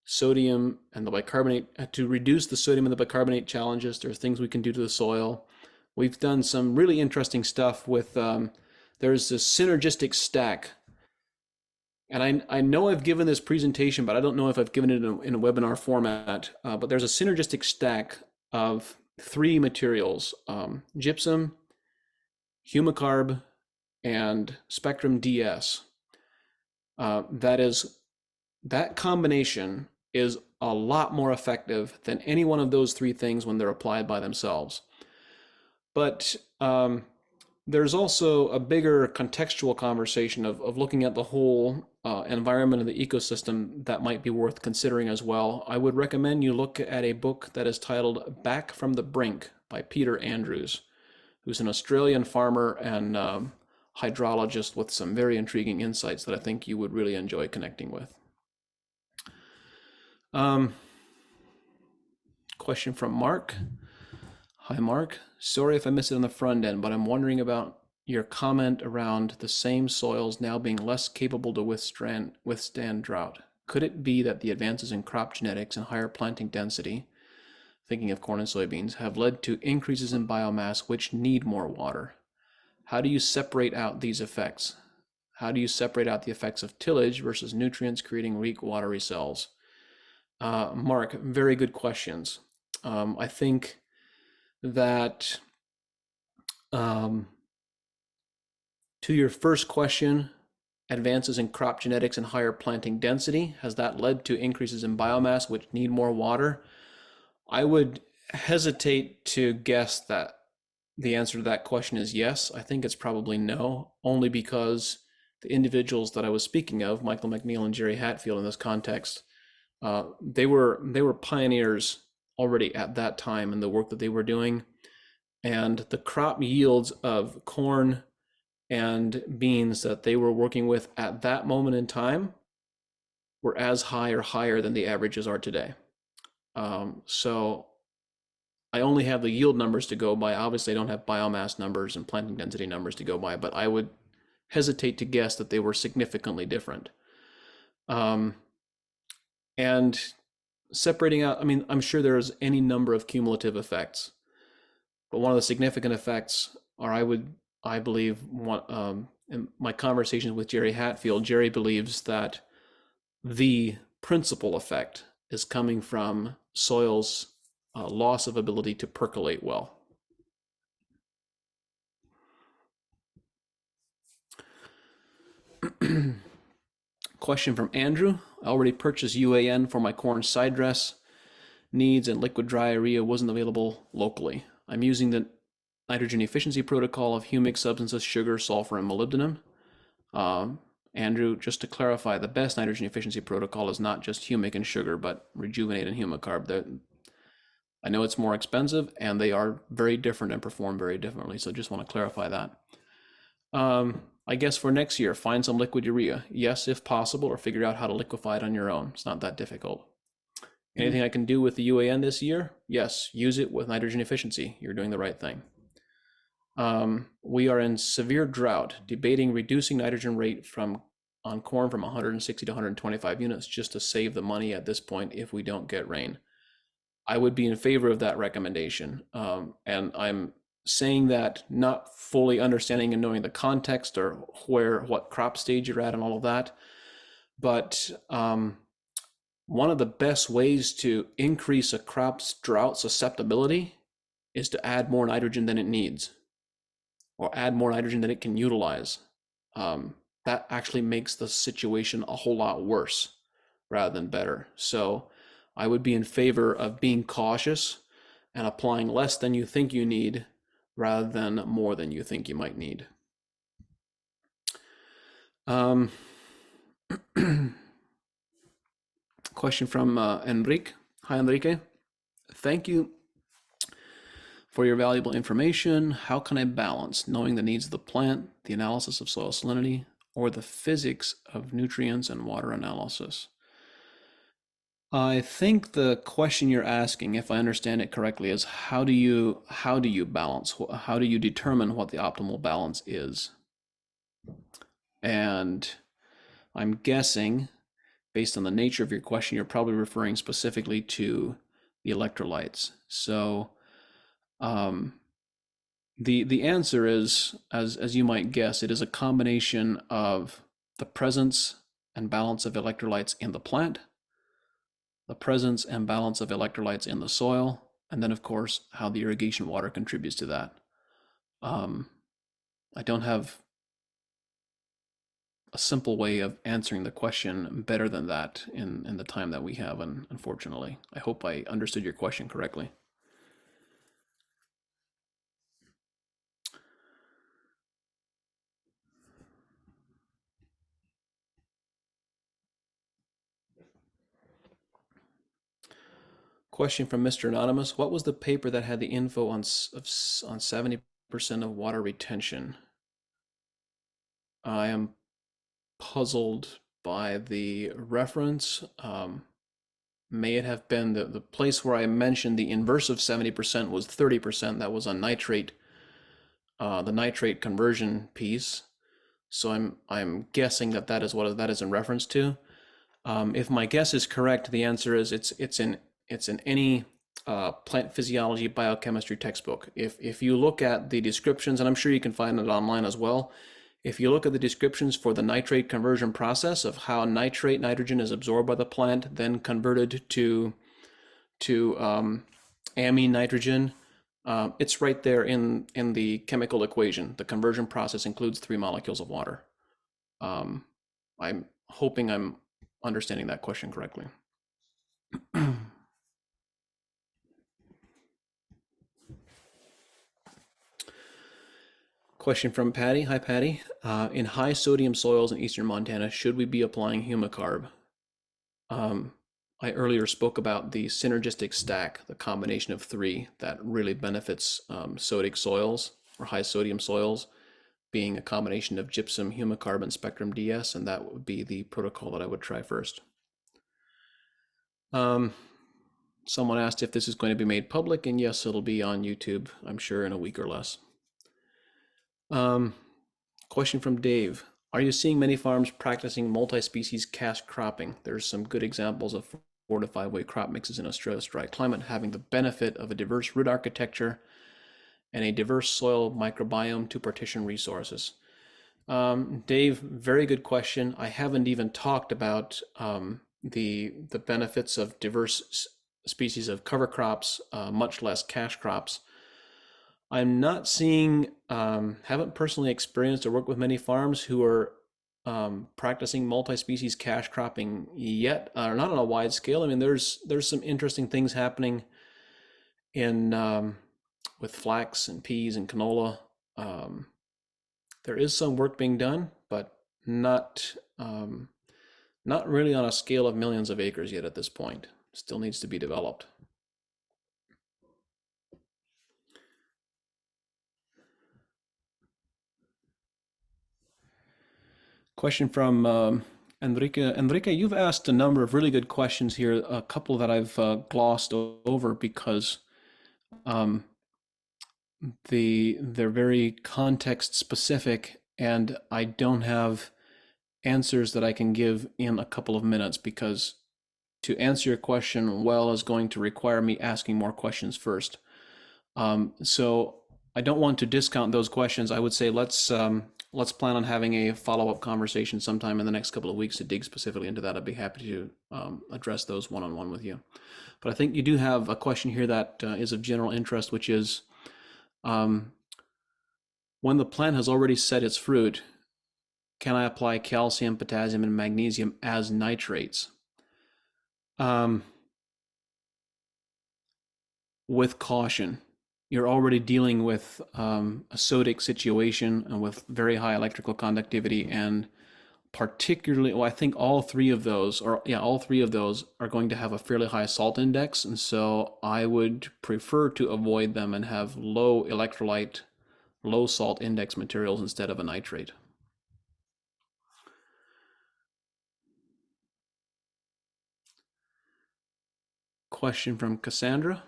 sodium and the bicarbonate, to reduce the sodium and the bicarbonate challenges. There's things we can do to the soil. We've done some really interesting stuff with, there's a synergistic stack. And I know I've given this presentation, but I don't know if I've given it in a webinar format. But there's a synergistic stack of 3 materials, gypsum, humicarb, and Spectrum DS. That combination is a lot more effective than any one of those 3 things when they're applied by themselves. But there's also a bigger contextual conversation of looking at the whole environment of the ecosystem that might be worth considering as well. I would recommend you look at a book that is titled Back from the Brink by Peter Andrews, who's an Australian farmer and hydrologist with some very intriguing insights that I think you would really enjoy connecting with. Question from Mark. Hi, Mark. Sorry if I missed it on the front end, but I'm wondering about your comment around the same soils now being less capable to withstand drought. Could it be that the advances in crop genetics and higher planting density, thinking of corn and soybeans, have led to increases in biomass which need more water? How do you separate out these effects? How do you separate out the effects of tillage versus nutrients creating weak watery cells? Mark, very good questions. I think that to your first question, advances in crop genetics and higher planting density, has that led to increases in biomass which need more water? I would hesitate to guess that the answer to that question is yes. I think it's probably no, only because the individuals that I was speaking of, Michael McNeil and Jerry Hatfield in this context, they were pioneers already at that time in the work that they were doing. And the crop yields of corn and beans that they were working with at that moment in time were as high or higher than the averages are today. So I only have the yield numbers to go by. Obviously, I don't have biomass numbers and planting density numbers to go by, but I would hesitate to guess that they were significantly different. And separating out, I mean, I'm sure there's any number of cumulative effects, but one of the significant effects are, I believe, in my conversations with Jerry Hatfield, Jerry believes that the principal effect is coming from soil's loss of ability to percolate well. Question from Andrew. I already purchased UAN for my corn side dress needs and liquid dry urea wasn't available locally. I'm using the nitrogen efficiency protocol of humic substances, sugar, sulfur, and molybdenum. Andrew, just to clarify, the best nitrogen efficiency protocol is not just humic and sugar, but rejuvenate and humicarb. I know it's more expensive and they are very different and perform very differently. So just want to clarify that. I guess for next year, find some liquid urea. Yes, if possible, or figure out how to liquefy it on your own. It's not that difficult. Anything I can do with the UAN this year? Yes, use it with nitrogen efficiency. You're doing the right thing. We are in severe drought, debating reducing nitrogen rate on corn from 160 to 125 units just to save the money at this point if we don't get rain. I would be in favor of that recommendation. And I'm saying that not fully understanding and knowing the context or what crop stage you're at and all of that. But one of the best ways to increase a crop's drought susceptibility is to add more nitrogen than it needs, or add more nitrogen than it can utilize. That actually makes the situation a whole lot worse rather than better. So I would be in favor of being cautious and applying less than you think you need rather than more than you think you might need. Question from Enrique. Hi, Enrique. Thank you for your valuable information. How can I balance knowing the needs of the plant, the analysis of soil salinity, or the physics of nutrients and water analysis? I think the question you're asking, if I understand it correctly, is how do you balance? How do you determine what the optimal balance is? And I'm guessing, based on the nature of your question, you're probably referring specifically to the electrolytes. So the answer is, as you might guess, it is a combination of the presence and balance of electrolytes in the plant, the presence and balance of electrolytes in the soil, and then of course how the irrigation water contributes to that. I don't have a simple way of answering the question better than that in the time that we have, and unfortunately. I hope I understood your question correctly. Question from Mr. Anonymous. What was the paper that had the info on 70% of water retention? I am puzzled by the reference. May it have been the place where I mentioned the inverse of 70% was 30%. That was on nitrate, the nitrate conversion piece. So I'm guessing that is what that is in reference to. If my guess is correct, the answer is it's in any plant physiology biochemistry textbook. If you look at the descriptions, and I'm sure you can find it online as well, if you look at the descriptions for the nitrate conversion process of how nitrate nitrogen is absorbed by the plant, then converted to amine nitrogen, it's right there in the chemical equation. The conversion process includes 3 molecules of water. I'm hoping I'm understanding that question correctly. Question from Patty. Hi, Patty. In high sodium soils in eastern Montana, should we be applying humicarb? I earlier spoke about the synergistic stack, the combination of 3 that really benefits sodic soils or high sodium soils, being a combination of gypsum, humicarb, and spectrum DS, and that would be the protocol that I would try first. Someone asked if this is going to be made public, and yes, it'll be on YouTube, I'm sure, in a week or less. Question from Dave. Are you seeing many farms practicing multi-species cash cropping? There's some good examples of 4 to 5 way crop mixes in Australia's dry climate having the benefit of a diverse root architecture and a diverse soil microbiome to partition resources. Dave, very good question. I haven't even talked about the benefits of diverse species of cover crops, much less cash crops. I'm not seeing, haven't personally experienced or worked with many farms who are practicing multi-species cash cropping yet, or not on a wide scale. I mean, there's some interesting things happening in with flax and peas and canola. There is some work being done, but not really on a scale of millions of acres yet at this point. Still needs to be developed. Question from Enrique. Enrique, you've asked a number of really good questions here, a couple that I've glossed over because they're very context specific, and I don't have answers that I can give in a couple of minutes, because to answer your question well is going to require me asking more questions first. So I don't want to discount those questions. I would say let's plan on having a follow-up conversation sometime in the next couple of weeks to dig specifically into that. I'd be happy to address those one-on-one with you. But I think you do have a question here that is of general interest, which is um, when the plant has already set its fruit, can I apply calcium, potassium, and magnesium as nitrates? Um, with caution. You're already dealing with a sodic situation and with very high electrical conductivity, and particularly, well, I think all three of those, all three of those are going to have a fairly high salt index, and so I would prefer to avoid them and have low electrolyte, low salt index materials instead of a nitrate. Question from Cassandra.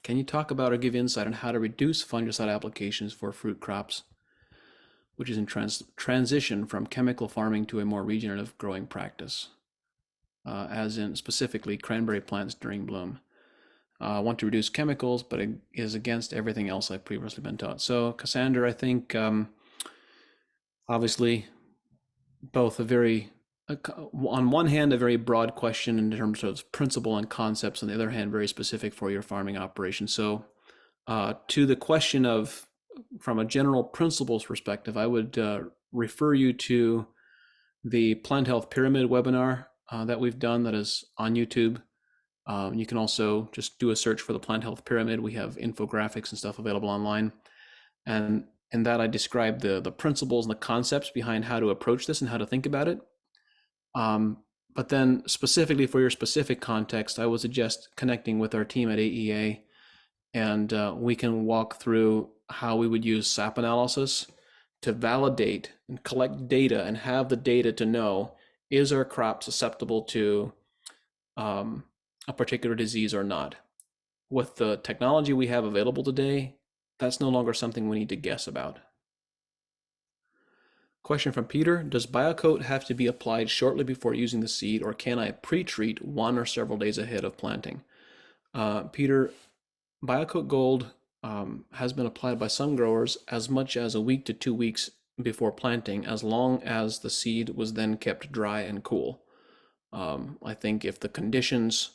Can you talk about or give insight on how to reduce fungicide applications for fruit crops, which is in transition from chemical farming to a more regenerative growing practice, as in specifically cranberry plants during bloom? I want to reduce chemicals, but it is against everything else I've previously been taught. So, Cassandra, I think obviously both a very, on one hand, a very broad question in terms of principle and concepts, on the other hand, very specific for your farming operation. So, to the question of, from a general principles perspective, I would refer you to the Plant Health Pyramid webinar that we've done that is on YouTube. You can also just do a search for the Plant Health Pyramid. We have infographics and stuff available online. And in that, I describe the principles and the concepts behind how to approach this and how to think about it. But then specifically for your specific context, I would suggest connecting with our team at AEA, and we can walk through how we would use SAP analysis to validate and collect data and have the data to know, is our crop susceptible to a particular disease or not. With the technology we have available today, that's no longer something we need to guess about. Question from Peter. Does BioCoat have to be applied shortly before using the seed, or can I pre-treat one or several days ahead of planting? Peter, BioCoat Gold has been applied by some growers as much as a week to 2 weeks before planting, as long as the seed was then kept dry and cool. I think if the conditions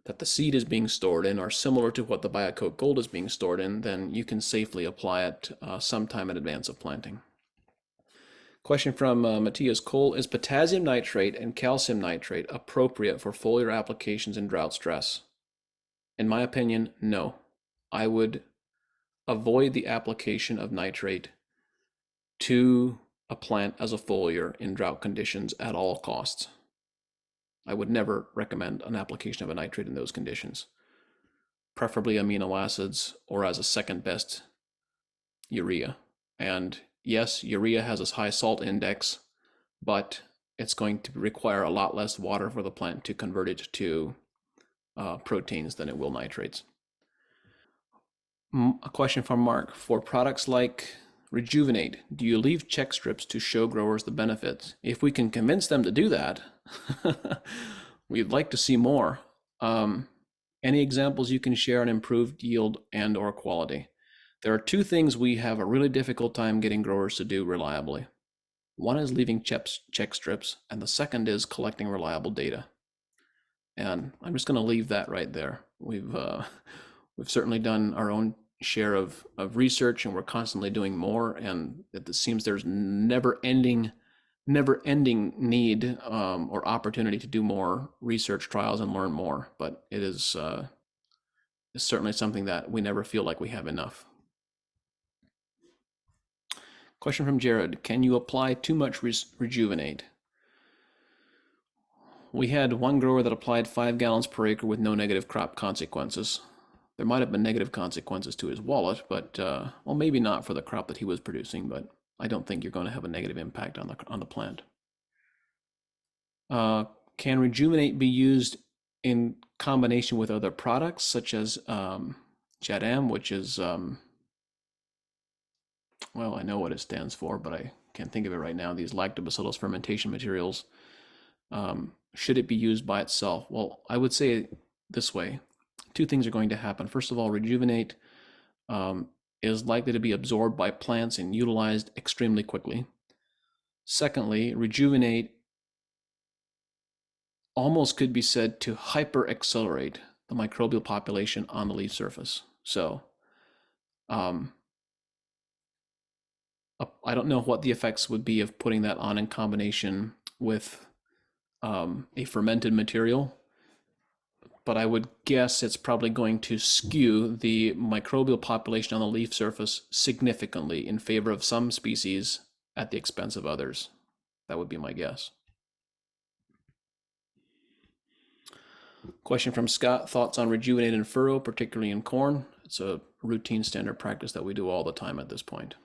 that the seed is being stored in are similar to what the BioCoat Gold is being stored in, then you can safely apply it sometime in advance of planting. Question from Matthias Cole. Is potassium nitrate and calcium nitrate appropriate for foliar applications in drought stress? In my opinion, no. I would avoid the application of nitrate to a plant as a foliar in drought conditions at all costs. I would never recommend an application of a nitrate in those conditions, preferably amino acids or as a second best urea. And yes, urea has a high salt index, but it's going to require a lot less water for the plant to convert it to proteins than it will nitrates. A question from Mark. For products like Rejuvenate, do you leave check strips to show growers the benefits? If we can convince them to do that, we'd like to see more. Any examples you can share on improved yield and or quality? There are two things we have a really difficult time getting growers to do reliably. One is leaving check strips, and the second is collecting reliable data. And I'm just going to leave that right there. We've certainly done our own share of research, and we're constantly doing more, and it seems there's never ending need or opportunity to do more research trials and learn more. But it is certainly something that we never feel like we have enough. Question from Jared. Can you apply too much Rejuvenate? We had one grower that applied 5 gallons per acre with no negative crop consequences. There might have been negative consequences to his wallet, but well, maybe not for the crop that he was producing, but I don't think you're going to have a negative impact on the plant. Can Rejuvenate be used in combination with other products such as JETM, which is, well, I know what it stands for, but I can't think of it right now. These lactobacillus fermentation materials. Should it be used by itself? Well, I would say this way. Two things are going to happen. First of all, rejuvenate is likely to be absorbed by plants and utilized extremely quickly. Secondly, rejuvenate almost could be said to hyper accelerate the microbial population on the leaf surface. So I don't know what the effects would be of putting that on in combination with a fermented material, but I would guess it's probably going to skew the microbial population on the leaf surface significantly in favor of some species at the expense of others. That would be my guess. Question from Scott, thoughts on rejuvenate in furrow, particularly in corn? It's a routine standard practice that we do all the time at this point.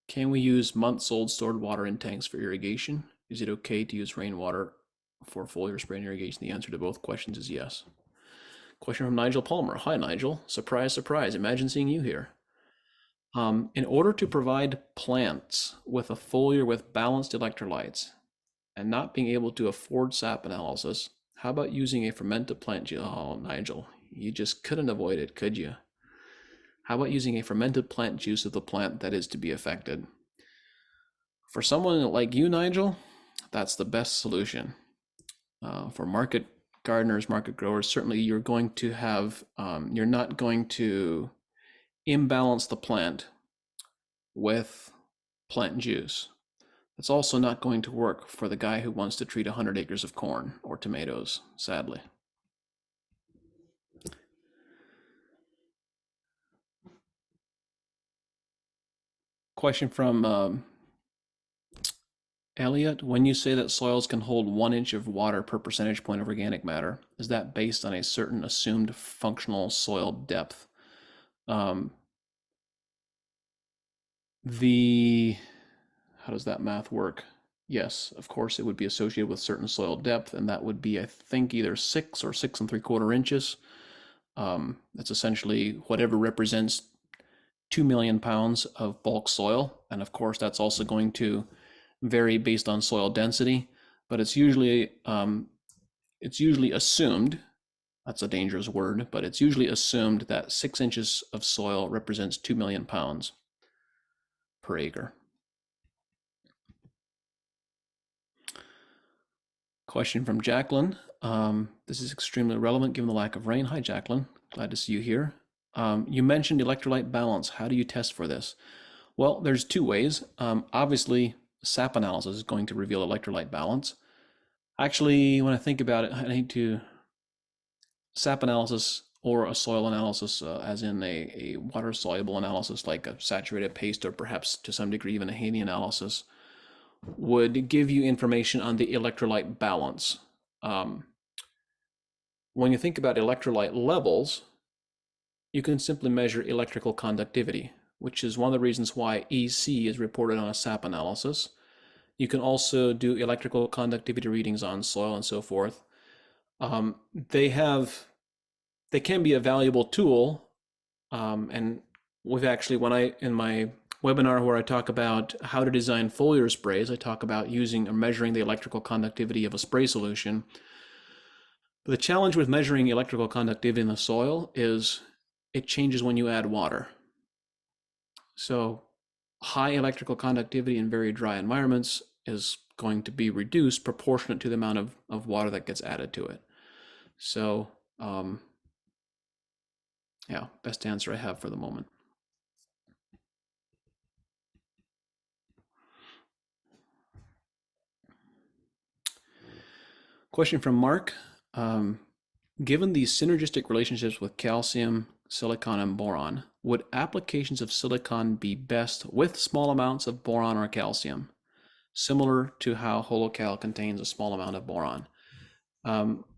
Can we use months-old stored water in tanks for irrigation? Is it okay to use rainwater for foliar spray and irrigation? The answer to both questions is yes. Question from Nigel Palmer. Hi, Nigel. Surprise, surprise. Imagine seeing you here. In order to provide plants with a foliar with balanced electrolytes and not being able to afford sap analysis, how about using a fermented plant juice? Oh, Nigel, you just couldn't avoid it, could you? How about using a fermented plant juice of the plant that is to be affected? For someone like you, Nigel, that's the best solution. For market gardeners, market growers, certainly you're going to have, you're not going to imbalance the plant with plant juice. It's also not going to work for the guy who wants to treat 100 acres of corn or tomatoes, sadly. Question from Elliot. When you say that soils can hold 1 inch of water per percentage point of organic matter, is that based on a certain assumed functional soil depth? How does that math work? Yes, of course, it would be associated with certain soil depth, and that would be, I think, either 6 or 6 3/4 inches. That's essentially whatever represents 2 million pounds of bulk soil, and of course, that's also going to vary based on soil density, but it's usually assumed, that's a dangerous word, but it's usually assumed that 6 inches of soil represents 2 million pounds per acre. Question from Jacqueline. This is extremely relevant given the lack of rain. Hi, Jacqueline. Glad to see you here. You mentioned electrolyte balance. How do you test for this? Well, there's two ways. Obviously, sap analysis is going to reveal electrolyte balance. Actually, when I think about it, I need to sap analysis or a soil analysis, as in a water-soluble analysis like a saturated paste or perhaps to some degree even a Haney analysis, would give you information on the electrolyte balance. When you think about electrolyte levels, you can simply measure electrical conductivity, which is one of the reasons why EC is reported on a sap analysis. You can also do electrical conductivity readings on soil and so forth. They can be a valuable tool, and we've actually, in my webinar where I talk about how to design foliar sprays, I talk about using or measuring the electrical conductivity of a spray solution. But the challenge with measuring electrical conductivity in the soil is it changes when you add water. So high electrical conductivity in very dry environments is going to be reduced proportionate to the amount of water that gets added to it. So yeah, best answer I have for the moment. Question from Mark. Given the synergistic relationships with calcium, silicon, and boron, would applications of silicon be best with small amounts of boron or calcium, similar to how holocal contains a small amount of boron?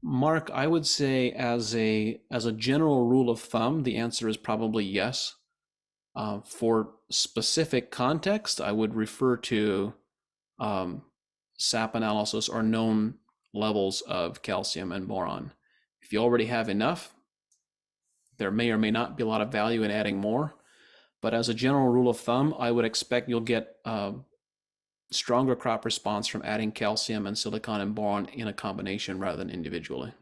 Mark, I would say as a general rule of thumb, the answer is probably yes. For specific context, I would refer to SAP analysis or known levels of calcium and boron. If you already have enough, there may or may not be a lot of value in adding more. But as a general rule of thumb, I would expect you'll get a stronger crop response from adding calcium and silicon and boron in a combination rather than individually.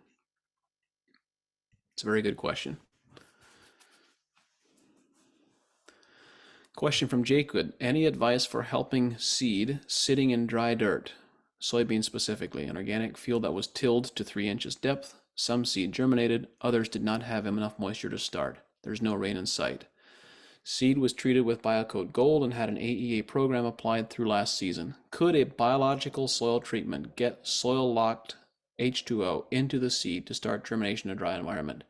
It's a very good question. Question from Jacob. Any advice for helping seed sitting in dry dirt, soybeans specifically, an organic field that was tilled to 3 inches depth? Some seed germinated, others did not have enough moisture to start. There's no rain in sight. Seed was treated with BioCoat Gold and had an AEA program applied through last season. Could a biological soil treatment get soil-locked H2O into the seed to start germination in a dry environment?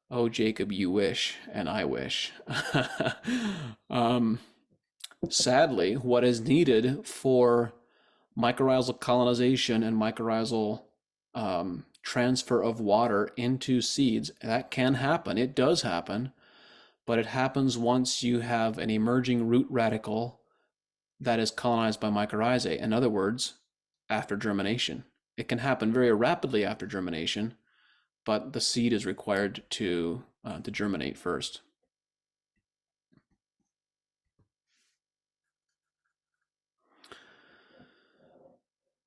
Oh, Jacob, you wish, and I wish. Sadly, what is needed for mycorrhizal colonization and mycorrhizal transfer of water into seeds, that can happen. It does happen, but it happens once you have an emerging root radical that is colonized by mycorrhizae. In other words, after germination. It can happen very rapidly after germination, but the seed is required to germinate first.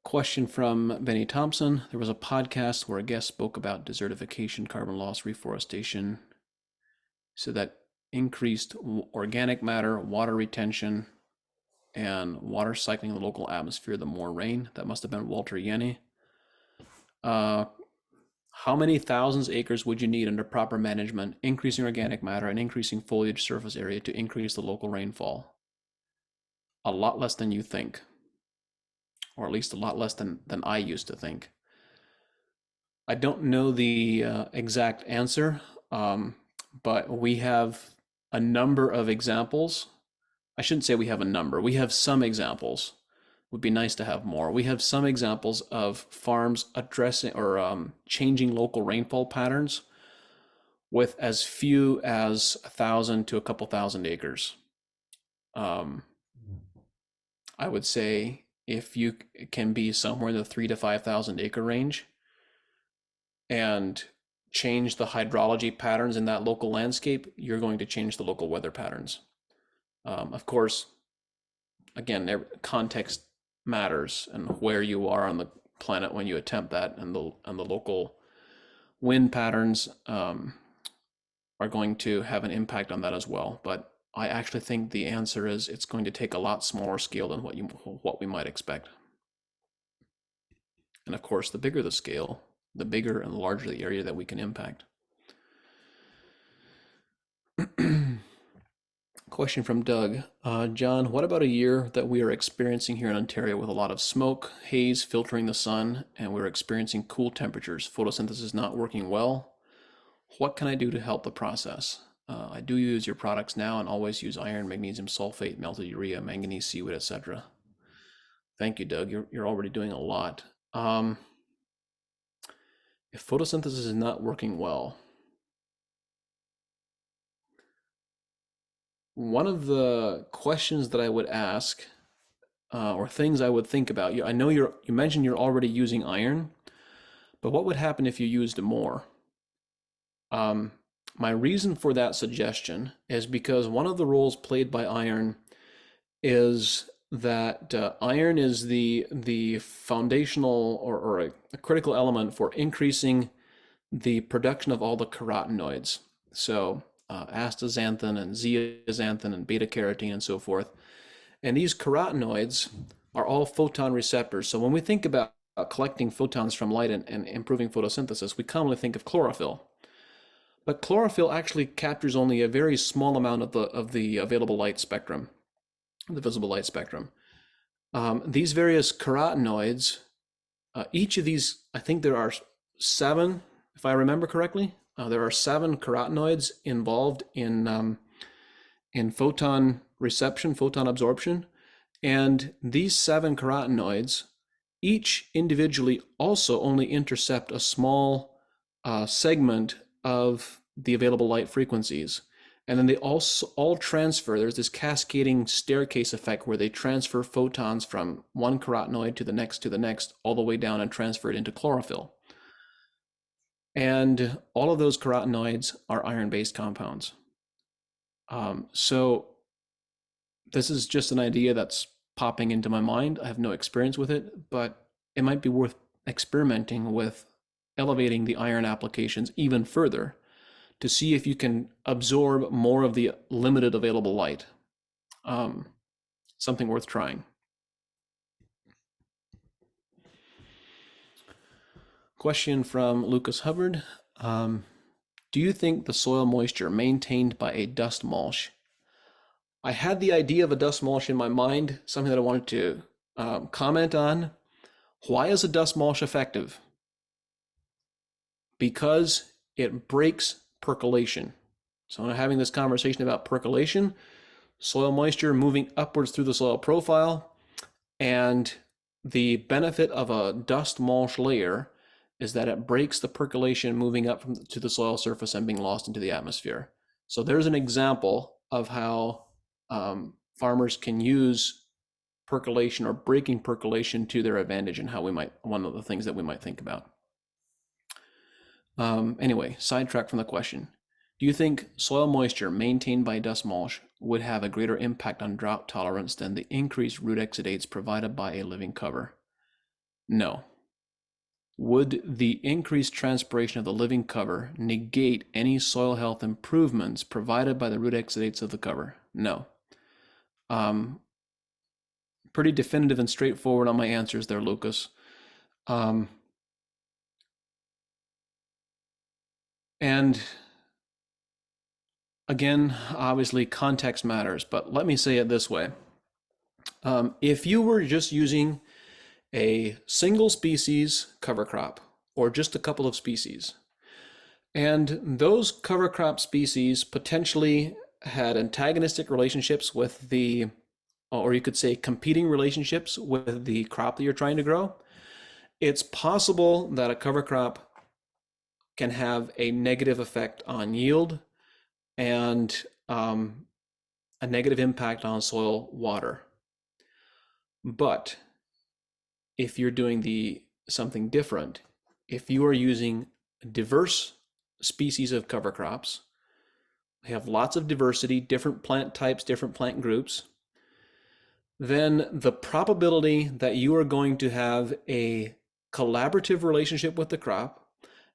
Question from Benny Thompson. There was a podcast where a guest spoke about desertification, carbon loss, reforestation, so that increased organic matter, water retention, and water cycling in the local atmosphere, the more rain. That must have been Walter Yenny. How many thousands of acres would you need under proper management, increasing organic matter and increasing foliage surface area to increase the local rainfall? A lot less than you think, or at least a lot less than I used to think. I don't know the exact answer, but we have a number of examples. I shouldn't say we have a number. We have some examples. Would be nice to have more. We have some examples of farms addressing or changing local rainfall patterns with as few as 1,000 to a couple thousand acres. I would say if you can be somewhere in the 3,000 to 5,000 acre range and change the hydrology patterns in that local landscape, you're going to change the local weather patterns. Of course, again, context matters and where you are on the planet when you attempt that, and the local wind patterns are going to have an impact on that as well. But I actually think the answer is it's going to take a lot smaller scale than what we might expect. And of course, the bigger the scale, the bigger and larger the area that we can impact. Question from Doug. John, what about a year that we are experiencing here in Ontario with a lot of smoke, haze filtering the sun, and we're experiencing cool temperatures? Photosynthesis is not working well. What can I do to help the process? I do use your products now and always use iron, magnesium sulfate, melted urea, manganese, seaweed, etc. Thank you, Doug. You're already doing a lot. If photosynthesis is not working well, one of the questions that I would ask, or things I would think about, I know you mentioned you're already using iron, but what would happen if you used more? My reason for that suggestion is because one of the roles played by iron is that iron is the foundational or a critical element for increasing the production of all the carotenoids. So astaxanthin and zeaxanthin and beta carotene and so forth. And these carotenoids are all photon receptors. So when we think about collecting photons from light and improving photosynthesis, we commonly think of chlorophyll. But chlorophyll actually captures only a very small amount of the available light spectrum, the visible light spectrum. These various carotenoids, each of these, I think there are 7, if I remember correctly. There are 7 carotenoids involved in photon reception, photon absorption, and these 7 carotenoids, each individually, also only intercept a small segment of the available light frequencies. And then they also all transfer. There's this cascading staircase effect where they transfer photons from one carotenoid to the next, all the way down and transfer it into chlorophyll. And all of those carotenoids are iron-based compounds. So this is just an idea that's popping into my mind. I have no experience with it, but it might be worth experimenting with elevating the iron applications even further to see if you can absorb more of the limited available light. Something worth trying. Question from Lucas Hubbard. Do you think the soil moisture maintained by a dust mulch? I had the idea of a dust mulch in my mind, something that I wanted to comment on. Why is a dust mulch effective? Because it breaks percolation. So I'm having this conversation about percolation, soil moisture moving upwards through the soil profile, and the benefit of a dust mulch layer is that it breaks the percolation moving up to the soil surface and being lost into the atmosphere. So there's an example of how farmers can use percolation or breaking percolation to their advantage, and how one of the things that we might think about. Anyway, sidetrack from the question. Do you think soil moisture maintained by dust mulch would have a greater impact on drought tolerance than the increased root exudates provided by a living cover? No. Would the increased transpiration of the living cover negate any soil health improvements provided by the root exudates of the cover? No. Pretty definitive and straightforward on my answers there, Lucas. And again, obviously context matters, but let me say it this way. If you were just using a single species cover crop, or just a couple of species, and those cover crop species potentially had antagonistic relationships with the, or you could say competing relationships with the crop that you're trying to grow, it's possible that a cover crop can have a negative effect on yield and a negative impact on soil water. But if you're doing something different, if you are using diverse species of cover crops, they have lots of diversity, different plant types, different plant groups, then the probability that you are going to have a collaborative relationship with the crop,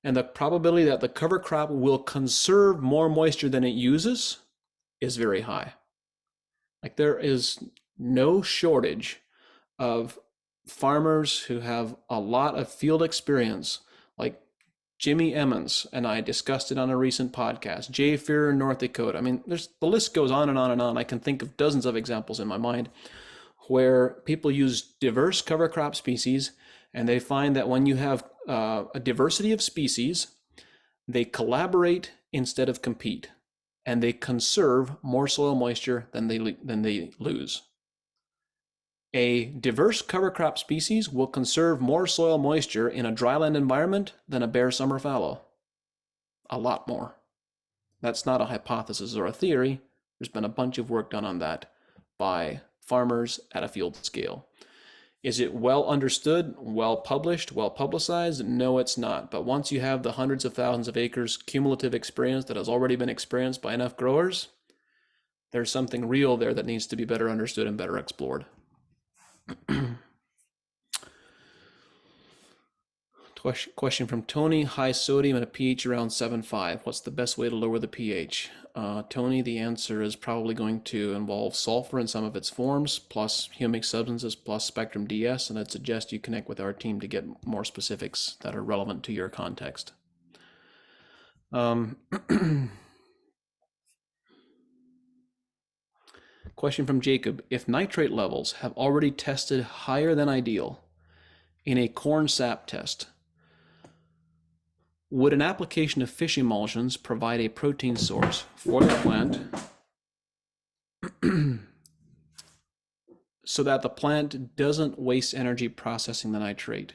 and the probability that the cover crop will conserve more moisture than it uses is very high. Like, there is no shortage of farmers who have a lot of field experience, like Jimmy Emmons and I discussed it on a recent podcast, Jay Fear in North Dakota. I mean, the list goes on and on and on. I can think of dozens of examples in my mind where people use diverse cover crop species, and they find that when you have a diversity of species, they collaborate instead of compete, and they conserve more soil moisture than they lose. A diverse cover crop species will conserve more soil moisture in a dryland environment than a bare summer fallow. A lot more. That's not a hypothesis or a theory. There's been a bunch of work done on that by farmers at a field scale. Is it well understood, well published, well publicized? No, it's not. But once you have the hundreds of thousands of acres cumulative experience that has already been experienced by enough growers, there's something real there that needs to be better understood and better explored. Question from Tony. High sodium and a pH around 7.5. What's the best way to lower the pH? Tony, the answer is probably going to involve sulfur in some of its forms, plus humic substances, plus spectrum DS, and I'd suggest you connect with our team to get more specifics that are relevant to your context. Question from Jacob. If nitrate levels have already tested higher than ideal in a corn sap test, would an application of fish emulsions provide a protein source for the plant so that the plant doesn't waste energy processing the nitrate?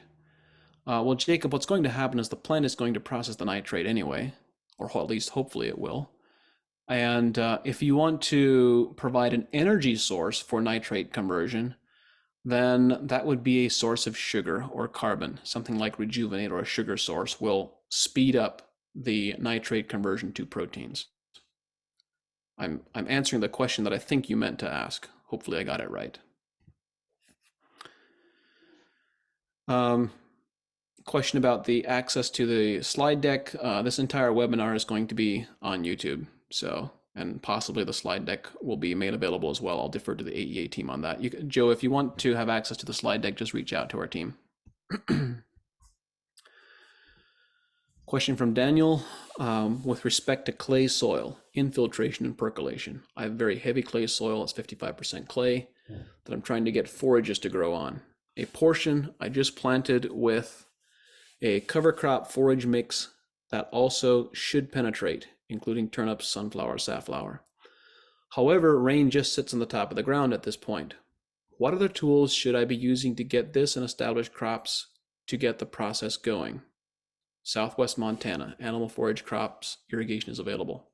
Well, Jacob, what's going to happen is the plant is going to process the nitrate anyway, or at least hopefully it will. And if you want to provide an energy source for nitrate conversion, then that would be a source of sugar or carbon. Something like rejuvenate or a sugar source will speed up the nitrate conversion to proteins. I'm answering the question that I think you meant to ask. Hopefully I got it right. Question about the access to the slide deck. This entire webinar is going to be on YouTube, so, and possibly the slide deck will be made available as well. I'll defer to the AEA team on that. Joe, if you want to have access to the slide deck, just reach out to our team. Question from Daniel, with respect to clay soil, infiltration and percolation. I have very heavy clay soil, it's 55% clay, that I'm trying to get forages to grow on. A portion I just planted with a cover crop forage mix that also should penetrate, including turnips, sunflower, safflower. However, rain just sits on the top of the ground at this point. What other tools should I be using to get this and established crops to get the process going? Southwest Montana, animal forage crops, irrigation is available.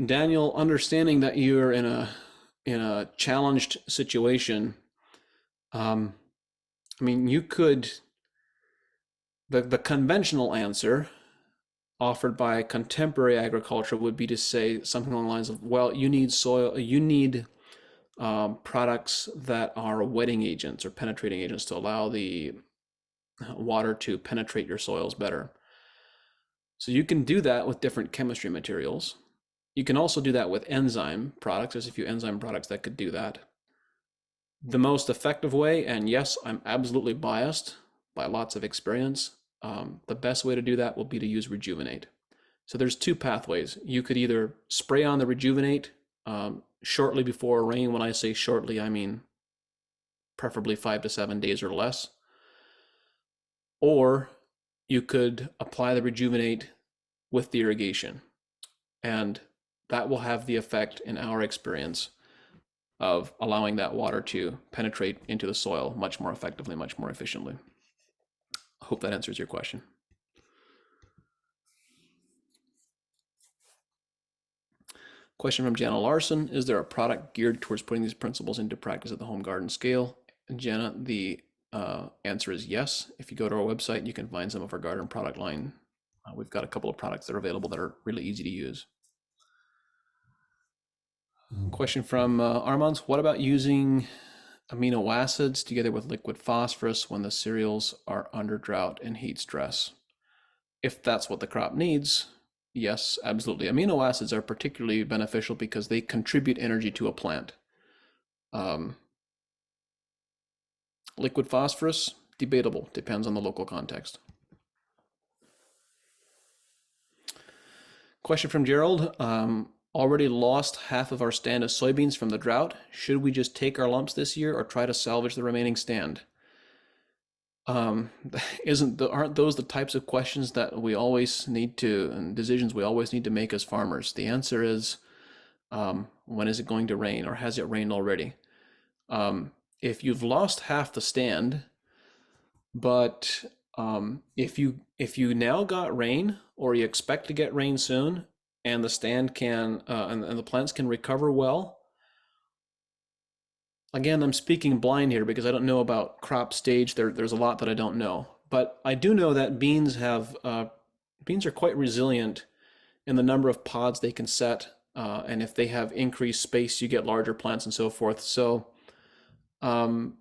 Daniel, understanding that you're in a challenged situation, I mean, you could, the conventional answer offered by contemporary agriculture would be to say something along the lines of, well, you need soil, you need products that are wetting agents or penetrating agents to allow the water to penetrate your soils better. So you can do that with different chemistry materials. You can also do that with enzyme products. There's a few enzyme products that could do that. The most effective way, and yes, I'm absolutely biased by lots of experience, the best way to do that will be to use rejuvenate. So there's two pathways. You could either spray on the rejuvenate shortly before rain. When I say shortly, I mean preferably 5 to 7 days or less. Or you could apply the rejuvenate with the irrigation. And that will have the effect, in our experience, of allowing that water to penetrate into the soil much more effectively, much more efficiently. I hope that answers your question. Question from Jana Larson, is there a product geared towards putting these principles into practice at the home garden scale? And Jana, the answer is yes. If you go to our website, you can find some of our garden product line. We've got a couple of products that are available that are really easy to use. Question from Armand, what about using amino acids together with liquid phosphorus when the cereals are under drought and heat stress? If that's what the crop needs, yes, absolutely. Amino acids are particularly beneficial because they contribute energy to a plant. Liquid phosphorus, debatable, depends on the local context. Question from Gerald, already lost half of our stand of soybeans from the drought. Should we just take our lumps this year or try to salvage the remaining stand? Aren't those the types of questions that we always need to, and decisions we always need to make as farmers? The answer is, when is it going to rain, or has it rained already? If you've lost half the stand, but if you now got rain, or you expect to get rain soon, and the stand can and the plants can recover well. Again, I'm speaking blind here because I don't know about crop stage. There's a lot that I don't know, but I do know that beans are quite resilient in the number of pods they can set, and if they have increased space, you get larger plants and so forth. So I'm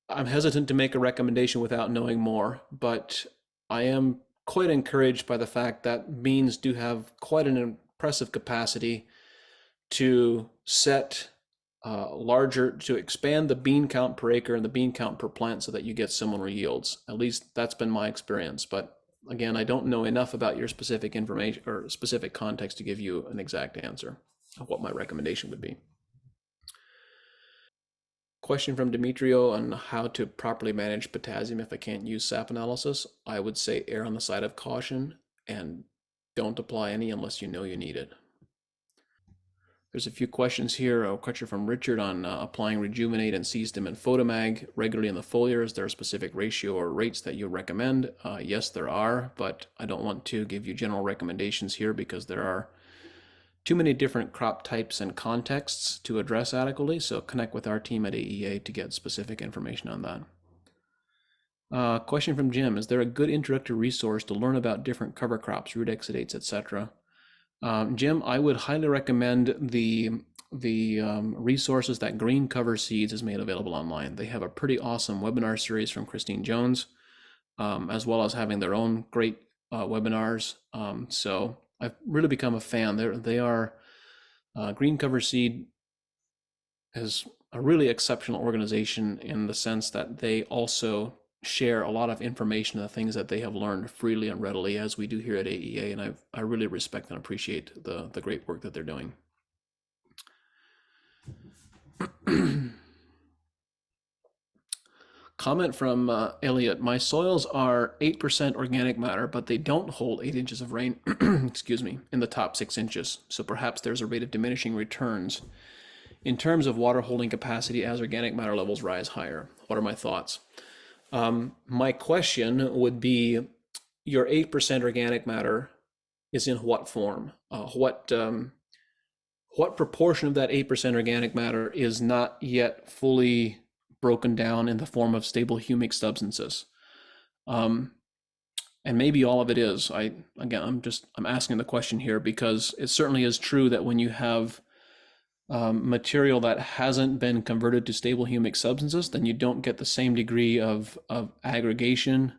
hesitant to make a recommendation without knowing more, but I am quite encouraged by the fact that beans do have quite an impressive capacity to set to expand the bean count per acre and the bean count per plant so that you get similar yields. At least that's been my experience. But again, I don't know enough about your specific information or specific context to give you an exact answer of what my recommendation would be. Question from Demetrio on how to properly manage potassium if I can't use sap analysis. I would say err on the side of caution and don't apply any unless you know you need it. There's a few questions here. A question from Richard on applying rejuvenate and C-stim and photomag regularly in the foliar. Is there a specific ratio or rates that you recommend? Yes, there are, but I don't want to give you general recommendations here because there are too many different crop types and contexts to address adequately, so connect with our team at AEA to get specific information on that. Question from Jim: is there a good introductory resource to learn about different cover crops, root exudates, etc.? Jim, I would highly recommend the resources that Green Cover Seeds has made available online. They have a pretty awesome webinar series from Christine Jones, as well as having their own great webinars. So I've really become a fan. They are Green Cover Seed is a really exceptional organization in the sense that they also share a lot of information, the things that they have learned freely and readily, as we do here at AEA, and I really respect and appreciate the great work that they're doing. Comment from Elliot: my soils are 8% organic matter, but they don't hold 8 inches of rain excuse me, in the top 6 inches, so perhaps there's a rate of diminishing returns in terms of water holding capacity as organic matter levels rise higher. What are my thoughts? My question would be, your 8% organic matter is in what form? What proportion of that 8% organic matter is not yet fully broken down in the form of stable humic substances? And maybe all of it is. I'm asking the question here because it certainly is true that when you have material that hasn't been converted to stable humic substances, then you don't get the same degree of aggregation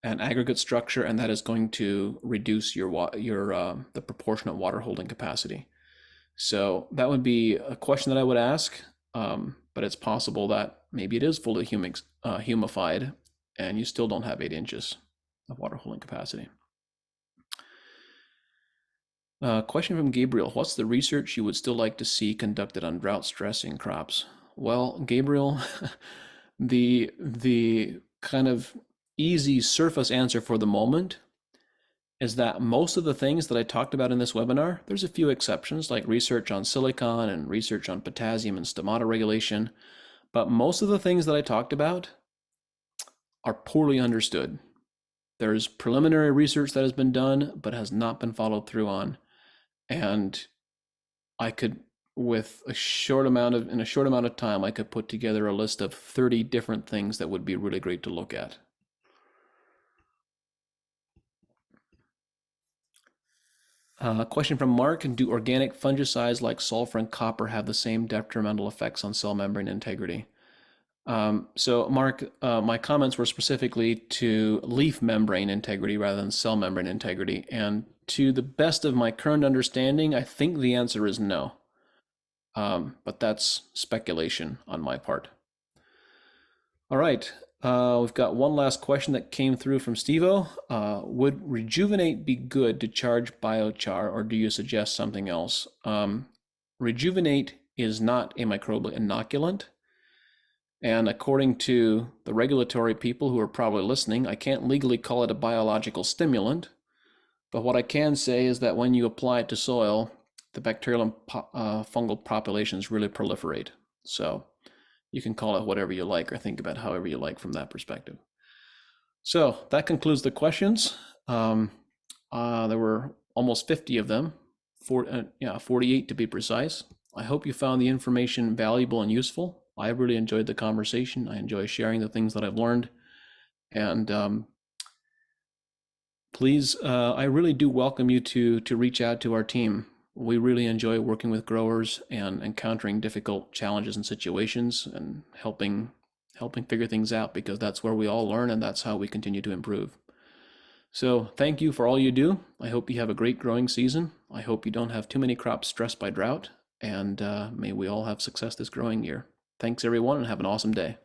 and aggregate structure, and that is going to reduce the proportion of water holding capacity. So that would be a question that I would ask, but it's possible that maybe it is fully humified and you still don't have 8 inches of water holding capacity. Question from Gabriel: what's the research you would still like to see conducted on drought stressing crops? Well, Gabriel, the kind of easy surface answer for the moment is that most of the things that I talked about in this webinar, there's a few exceptions like research on silicon and research on potassium and stomata regulation, but most of the things that I talked about are poorly understood. There's preliminary research that has been done but has not been followed through on. And I could, in a short amount of time, I could put together a list of 30 different things that would be really great to look at. Question from Mark: do organic fungicides like sulfur and copper have the same detrimental effects on cell membrane integrity? So Mark, my comments were specifically to leaf membrane integrity rather than cell membrane integrity. And to the best of my current understanding, I think the answer is no. But that's speculation on my part. All right, we've got one last question that came through from Steve-O. Would rejuvenate be good to charge biochar, or do you suggest something else? Rejuvenate is not a microbial inoculant. And according to the regulatory people who are probably listening, I can't legally call it a biological stimulant. But what I can say is that when you apply it to soil, the bacterial and fungal populations really proliferate. So you can call it whatever you like or think about however you like from that perspective. So that concludes the questions. There were almost 50 of them, 48 to be precise. I hope you found the information valuable and useful. I really enjoyed the conversation. I enjoy sharing the things that I've learned. And please, I really do welcome you to reach out to our team. We really enjoy working with growers and encountering difficult challenges and situations and helping figure things out, because that's where we all learn and that's how we continue to improve. So thank you for all you do. I hope you have a great growing season. I hope you don't have too many crops stressed by drought, and may we all have success this growing year. Thanks everyone, and have an awesome day.